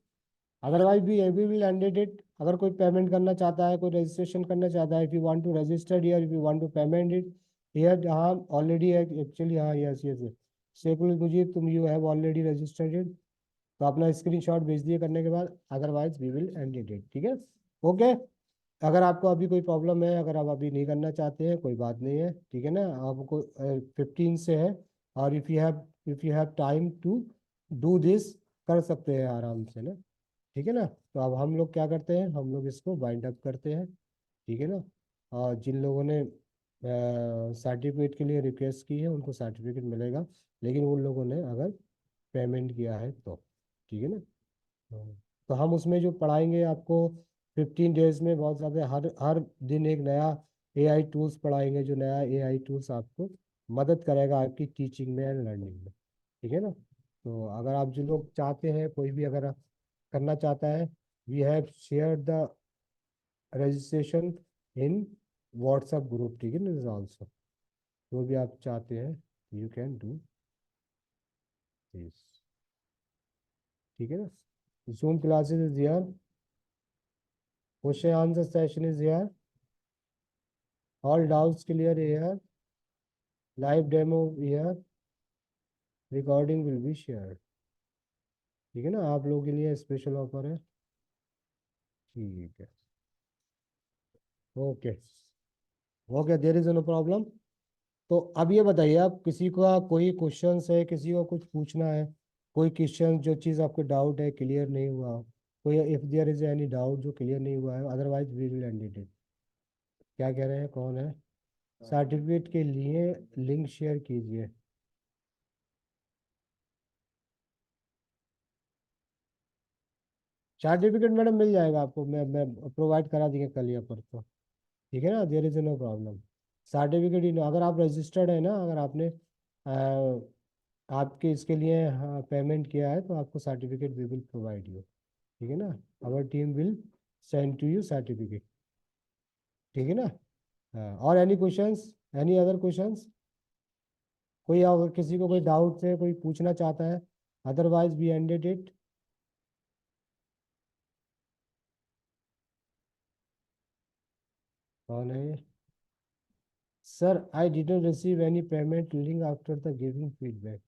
otherwise we will ended it. अगर कोई पेमेंट करना चाहता है, कोई रजिस्ट्रेशन करना चाहता है, if you want to register here, if you want to payment it here, हाँ ऑलरेडी है एक्चुअली, हाँ yes yes yes. Sheikhul Mujib, तुम you have already registered it, तो अपना स्क्रीनशॉट भेज दिए करने के बाद, otherwise we will end it, ठीक है। ओके, अगर आपको अभी कोई प्रॉब्लम है, अगर आप अभी नहीं करना चाहते हैं, कोई बात नहीं है, ठीक है ना। आपको 15 से है, और if you have time to do this, कर सकते हैं आराम से ना, ठीक है ना। तो अब हम लोग क्या करते हैं, हम लोग इसको बाइंड अप करते हैं, ठीक है ना। और जिन लोगों ने सर्टिफिकेट के लिए रिक्वेस्ट की है उनको सर्टिफिकेट मिलेगा, लेकिन उन लोगों ने अगर पेमेंट किया है तो, ठीक है ना। हाँ। तो हम उसमें जो पढ़ाएंगे आपको 15 डेज में, बहुत ज़्यादा, हर हर दिन एक नया एआई टूल्स पढ़ाएंगे, जो नया एआई टूल्स आपको मदद करेगा आपकी टीचिंग में एंड लर्निंग में, ठीक है ना। तो अगर आप जो लोग चाहते हैं, कोई भी अगर करना चाहता है, we have share the registration in WhatsApp group, ठीक है ना ऑल्सो। जो भी आप चाहते हैं यू कैन डू दिस, ठीक है ना। Zoom classes is here, question answer session is here, all doubts clear here, live demo here, recording will be shared, ठीक है ना। आप लोगों के लिए स्पेशल ऑफर है, ठीक है। Okay, okay, there is no problem. तो अब ये बताइए, आप किसी का कोई क्वेश्चन है, किसी को कुछ पूछना है, कोई क्वेश्चन जो चीज़ आपको डाउट है क्लियर नहीं हुआ हो, कोई if there is any doubt जो क्लियर नहीं हुआ है, otherwise we will end it. क्या कह रहे हैं, कौन है? सर्टिफिकेट के लिए लिंक शेयर कीजिए। सर्टिफिकेट मैडम मिल जाएगा आपको, मैं प्रोवाइड करा देंगे कल या परसों, ठीक है ना। There is no problem. Certificate ही, अगर आप रजिस्टर्ड है ना, अगर आपने आपके इसके लिए हाँ पेमेंट किया है, तो आपको certificate we will provide you, ठीक है ना। Our team will send to you certificate. ठीक है ना। हाँ, और any questions, any other questions? कोई अगर किसी को कोई डाउट है, कोई पूछना चाहता है, अदरवाइज वी एंडेड इट। कौन है ये? Sir I didn't receive any payment link after the giving feedback.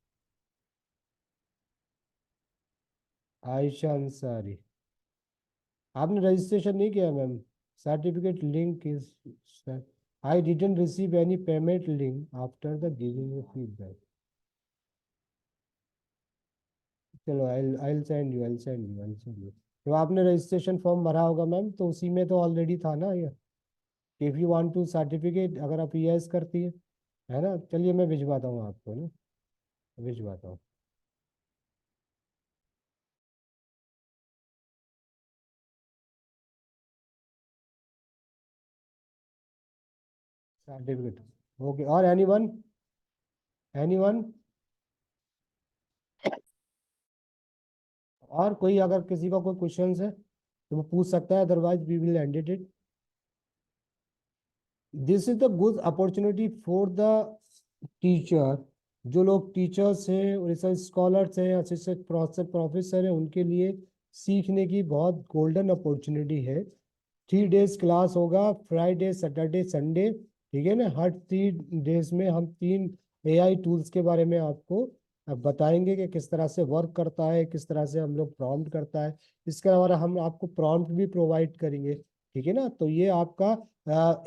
Ayesha Ansari, आपने रजिस्ट्रेशन नहीं किया ma'am. Certificate link is, I didn't receive any payment link after the giving feedback. चलो आई सेंड यू। तो आपने registration form भरा होगा ma'am, तो उसी में तो ऑलरेडी था ना ये। If you want to certificate, अगर आप यस करती है ना, चलिए मैं भिजवाता हूँ आपको ना, भिजवाता हूँ सर्टिफिकेट। ओके, और एनीवन, एनीवन? और कोई अगर किसी का कोई क्वेश्चंस है तो वो पूछ सकता है, otherwise we will end it. This is the good opportunity for the teacher. जो लोग टीचर्स हैं, रिसर्च स्कॉलर्स हैं, असिस्टेंट प्रोफेसर हैं, उनके लिए सीखने की बहुत गोल्डन अपॉर्चुनिटी है। 3 डेज क्लास होगा, फ्राइडे सैटरडे संडे, ठीक है ना। हर 3 डेज में हम 3 AI टूल्स के बारे में आपको बताएंगे कि किस तरह से वर्क करता है, किस तरह से हम लोग प्रॉम्प्ट करता है। इसके अलावा हम आपको प्रॉम्प्ट भी प्रोवाइड करेंगे, ठीक है ना। तो ये आपका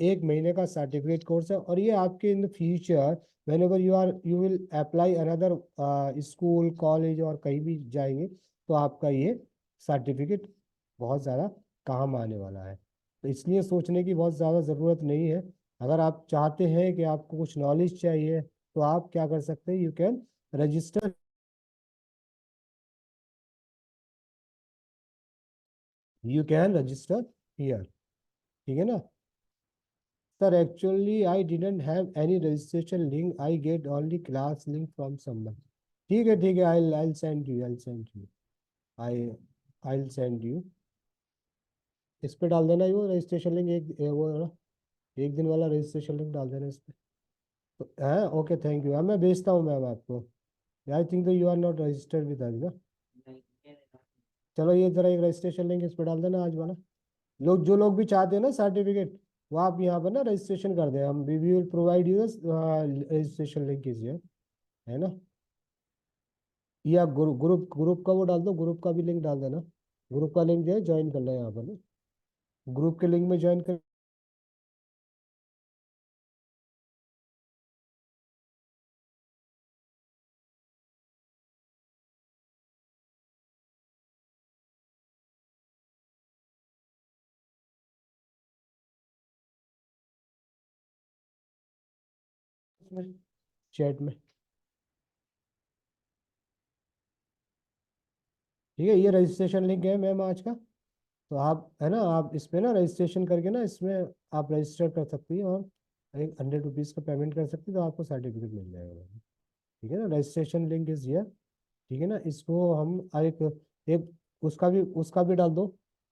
1 महीने का सर्टिफिकेट कोर्स है, और ये आपके in future whenever you will apply another school college और कहीं भी जाएंगे, तो आपका ये सर्टिफिकेट बहुत ज़्यादा काम आने वाला है। तो इसलिए सोचने की बहुत ज़्यादा ज़रूरत नहीं है। अगर आप चाहते हैं कि आपको कुछ नॉलेज चाहिए, तो आप क्या कर सकते हैं, you can register, you can register here, ठीक है ना। Sir actually I didn't have any registration link, I get only class link from someone. ठीक है, I send you, I I send you. इस पे डाल देना वो रजिस्ट्रेशन लिंक, वो ना, 1 दिन वाला रजिस्ट्रेशन लिंक डाल देना इस पे। तो है, ओके, थैंक यू। हाँ, मैं भेजता हूँ मैम आपको। आई थिंक तो you are not registered with us ना। चलो ये जरा एक रजिस्ट्रेशन लिंक इस पे डाल देना आज वाला। लोग जो लोग भी चाहते हैं ना सर्टिफिकेट, वो आप यहाँ पर ना रजिस्ट्रेशन कर दें, हम we will provide you registration link कीजिए, है ना। या ग्रुप ग्रुप का वो डाल दो, ग्रुप का भी लिंक डाल देना। ग्रुप का लिंक जो है ज्वाइन कर लें यहाँ पर ना, ग्रुप के लिंक में ज्वाइन कर। चैट में, ठीक है, ये रजिस्ट्रेशन लिंक है मैम आज का। तो आप है ना, आप इस पे ना रजिस्ट्रेशन करके ना, इसमें आप रजिस्टर कर सकती हैं, और एक 100 रुपीज़ का पेमेंट कर सकती है, तो आपको सर्टिफिकेट मिल जाएगा मैम। ठीक है ना, रजिस्ट्रेशन लिंक इज हियर, ठीक है ना। इसको हम एक एक उसका भी डाल दो,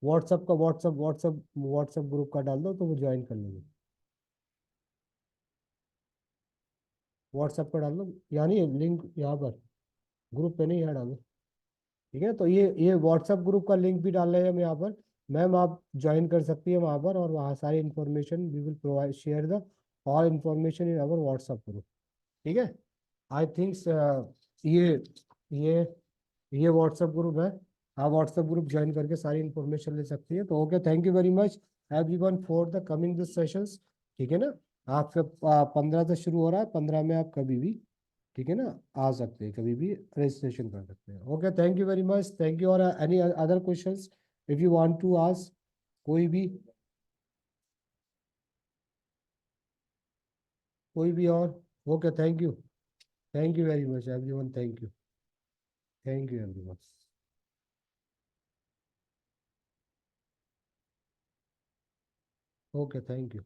व्हाट्सअप का, व्हाट्सअप ग्रुप का डाल दो, तो वो ज्वाइन कर लेंगे। व्हाट्सअप पर डाल दो, यानी लिंक यहाँ पर, ग्रुप पे नहीं, यहाँ डालो, ठीक है। तो ये व्हाट्सएप ग्रुप का लिंक भी डाल रहे हैं हम यहाँ पर। मैम आप ज्वाइन कर सकती है वहाँ पर, और वहाँ सारी information we will provide, share the all information in our WhatsApp group, ठीक है। आई थिंक्स ये ये ये व्हाट्सएप ग्रुप है, आप व्हाट्सएप ग्रुप ज्वाइन करके सारी इन्फॉर्मेशन ले सकती है। तो okay, thank you very much everyone for the coming this sessions, ठीक है ना। आपका 15 से शुरू हो रहा है, 15 में आप कभी भी, ठीक है ना, आ सकते हैं, कभी भी रजिस्ट्रेशन कर सकते हैं। Okay, thank you very much, thank you. और any other questions if you want to ask, कोई भी और? Okay, thank you very much everyone, thank you everyone. Okay, thank you.